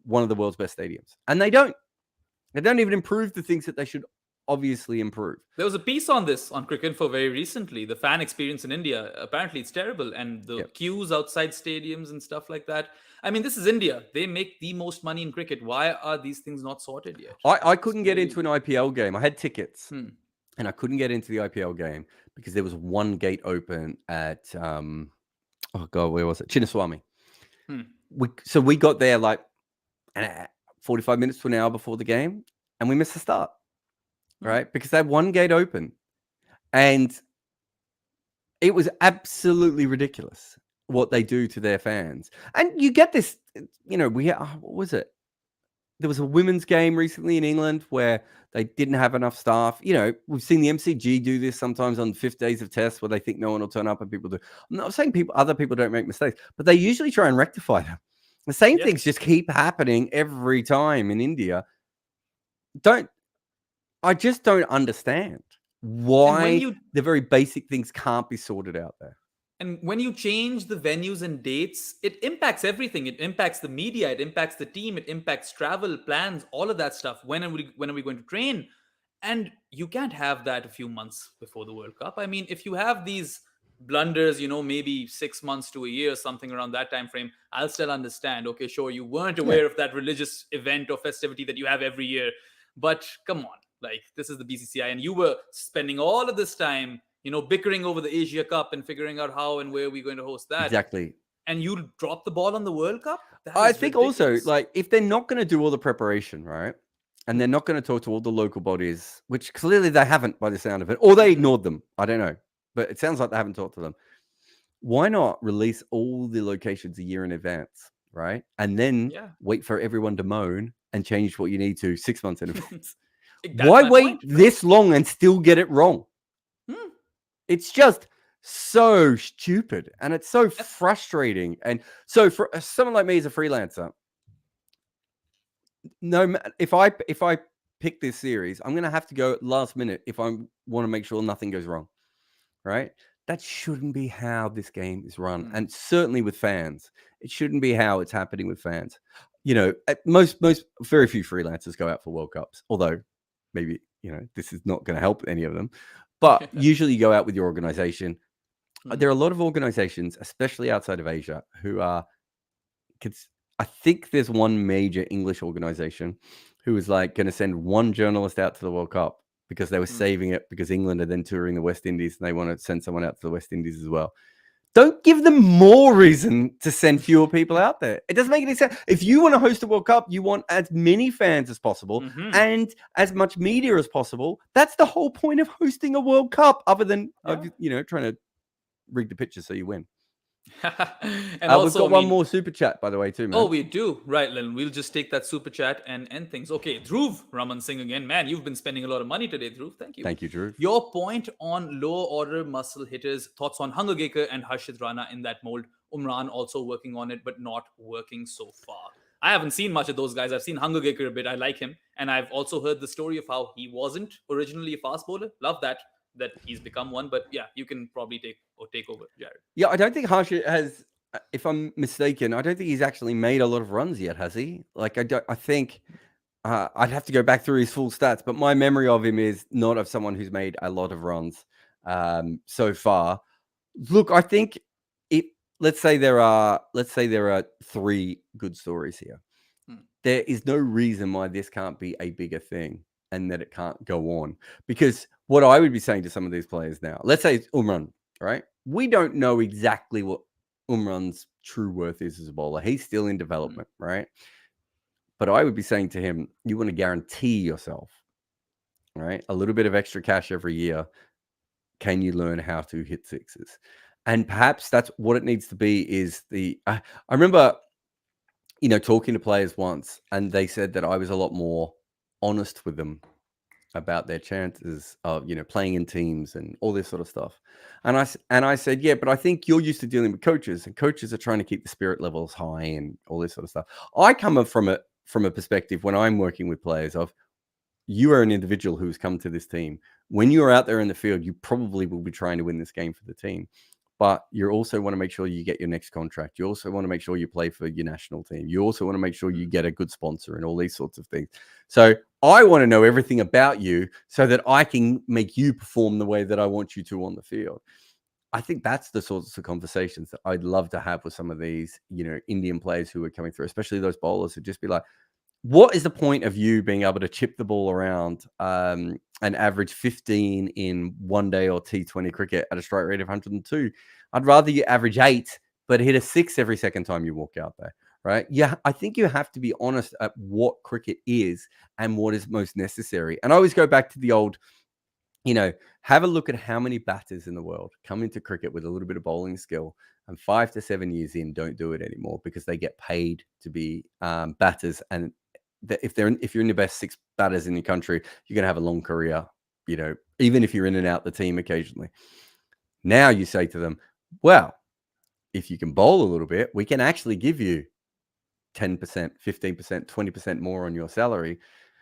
one of the world's best stadiums, and they don't. They don't even improve the things that they should obviously improve. There was a piece on this on Cricinfo very recently. The fan experience in India, apparently it's terrible, and the queues outside stadiums and stuff like that. I mean, this is India. They make the most money in cricket. Why are these things not sorted yet? I couldn't get into an IPL game. I had tickets, and I couldn't get into the IPL game because there was one gate open at where was it? Chinnaswamy. So we got there like 45 minutes to an hour before the game, and we missed the start. Right, because they had one gate open, and it was absolutely ridiculous what they do to their fans. And you get this, what was it? There was a women's game recently in England where they didn't have enough staff. We've seen the MCG do this sometimes on 5th days of tests where they think no one will turn up and people do. I'm not saying other people don't make mistakes, but they usually try and rectify them. The same things just keep happening every time in India. I just don't understand why the very basic things can't be sorted out there. And when you change the venues and dates, it impacts everything. It impacts the media. It impacts the team. It impacts travel plans, all of that stuff. When are we going to train? And you can't have that a few months before the World Cup. I mean, if you have these blunders, maybe 6 months to a year, something around that time frame, I'll still understand. Okay, sure, you weren't aware of that religious event or festivity that you have every year. But come on. Like, this is the BCCI, and you were spending all of this time, bickering over the Asia Cup and figuring out how and where we're going to host that. Exactly. And you drop the ball on the World Cup? I think ridiculous. Also, like, if they're not going to do all the preparation, right, and they're not going to talk to all the local bodies, which clearly they haven't by the sound of it, or they ignored them. I don't know. But it sounds like they haven't talked to them. Why not release all the locations a year in advance, right? And then wait for everyone to moan and change what you need to 6 months in advance. Why wait this long and still get it wrong? It's just so stupid, and it's so frustrating. And so for someone like me as a freelancer, if I pick this series, I'm going to have to go last minute if I want to make sure nothing goes wrong, right? That shouldn't be how this game is run, and certainly with fans, it shouldn't be how it's happening with fans. Most very few freelancers go out for World Cups, although maybe, this is not going to help any of them. But usually you go out with your organization. There are a lot of organizations, especially outside of Asia, who are... I think there's one major English organization who was like going to send one journalist out to the World Cup because they were saving it because England are then touring the West Indies and they want to send someone out to the West Indies as well. Don't give them more reason to send fewer people out there. It doesn't make any sense. If you want to host a World Cup, you want as many fans as possible and as much media as possible. That's the whole point of hosting a World Cup, other than, trying to rig the pitches so you win. And also, we've got one more super chat, by the way, too, man. Oh, we do. Right, Len. We'll just take that super chat and end things. Okay, Dhruv Raman Singh again. Man, you've been spending a lot of money today, Dhruv. Thank you. Thank you, Dhruv. Your point on lower order muscle hitters, thoughts on Hungagekar and Harshit Rana in that mold. Umran also working on it, but not working so far. I haven't seen much of those guys. I've seen Hungagekar a bit. I like him. And I've also heard the story of how he wasn't originally a fast bowler. Love that he's become one. But yeah, you can probably take over, Jared. Yeah, I don't think Harshit has if I'm mistaken, I don't think he's actually made a lot of runs yet, has he? Like, I think I'd have to go back through his full stats, but my memory of him is not of someone who's made a lot of runs so far. Look, I think let's say there are 3 good stories here. There is no reason why this can't be a bigger thing and that it can't go on. Because what I would be saying to some of these players now, let's say it's Umran, right? We don't know exactly what Umran's true worth is as a bowler. He's still in development, right? But I would be saying to him, you want to guarantee yourself, right? A little bit of extra cash every year. Can you learn how to hit sixes? And perhaps that's what it needs to be is I remember, talking to players once, and they said that I was a lot more honest with them about their chances of, playing in teams and all this sort of stuff. And I said, yeah, but I think you're used to dealing with coaches, and coaches are trying to keep the spirit levels high and all this sort of stuff. I come up from a perspective when I'm working with players of, you are an individual who's come to this team. When you're out there in the field, you probably will be trying to win this game for the team. But you also want to make sure you get your next contract. You also want to make sure you play for your national team. You also want to make sure you get a good sponsor and all these sorts of things. So I want to know everything about you so that I can make you perform the way that I want you to on the field. I think that's the sorts of conversations that I'd love to have with some of these, Indian players who are coming through, especially those bowlers who just be like, what is the point of you being able to chip the ball around and average 15 in one day or T20 cricket at a strike rate of 102? I'd rather you average 8, but hit a 6 every second time you walk out there, right? Yeah, I think you have to be honest at what cricket is and what is most necessary. And I always go back to the old, have a look at how many batters in the world come into cricket with a little bit of bowling skill, and 5 to 7 years in don't do it anymore because they get paid to be batters. And if you're in the best 6 batters in your country, you're going to have a long career, even if you're in and out the team occasionally. Now you say to them, well, if you can bowl a little bit, we can actually give you 10%, 15%, 20% more on your salary.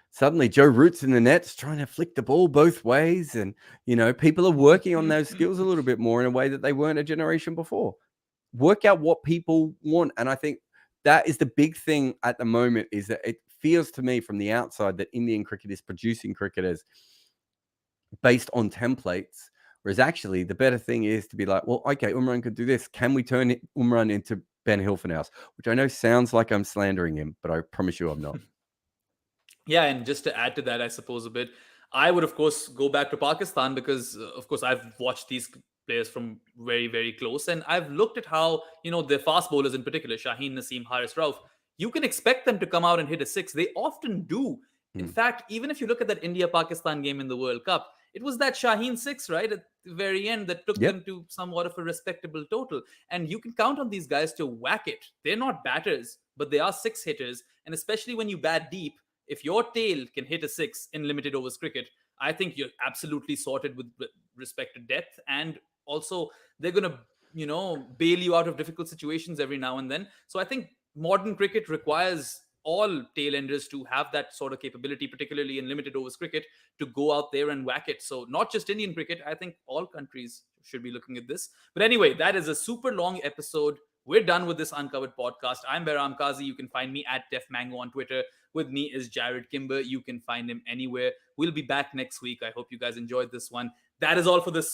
Suddenly Joe Root's in the nets trying to flick the ball both ways. And, people are working on those skills a little bit more in a way that they weren't a generation before. Work out what people want. And I think that is the big thing at the moment, is that it feels to me from the outside that Indian cricket is producing cricketers based on templates, whereas actually the better thing is to be like, well, okay, Umran could do this. Can we turn Umran into Ben Hilfenhaus? Which I know sounds like I'm slandering him, but I promise you I'm not. Yeah, and just to add to that, I suppose a bit, I would, of course, go back to Pakistan because, of course, I've watched these players from very, very close. And I've looked at how, their fast bowlers in particular, Shaheen Naseem, Haris Rauf, you can expect them to come out and hit a 6. They often do. In fact, even if you look at that India-Pakistan game in the World Cup, it was that Shaheen 6, right, at the very end that took them to somewhat of a respectable total. And you can count on these guys to whack it. They're not batters, but they are 6 hitters. And especially when you bat deep, if your tail can hit a 6 in limited overs cricket, I think you're absolutely sorted with respect to depth. And also, they're going to, bail you out of difficult situations every now and then. So I think modern cricket requires all tailenders to have that sort of capability, particularly in limited overs cricket, to go out there and whack it. So not just Indian cricket, I think all countries should be looking at this. But anyway, that is a super long episode. We're done with this Uncovered podcast. I'm Behram Kazi. You can find me at Def Mango on Twitter. With me is Jared Kimber. You can find him anywhere. We'll be back next week. I hope you guys enjoyed this one. That is all for this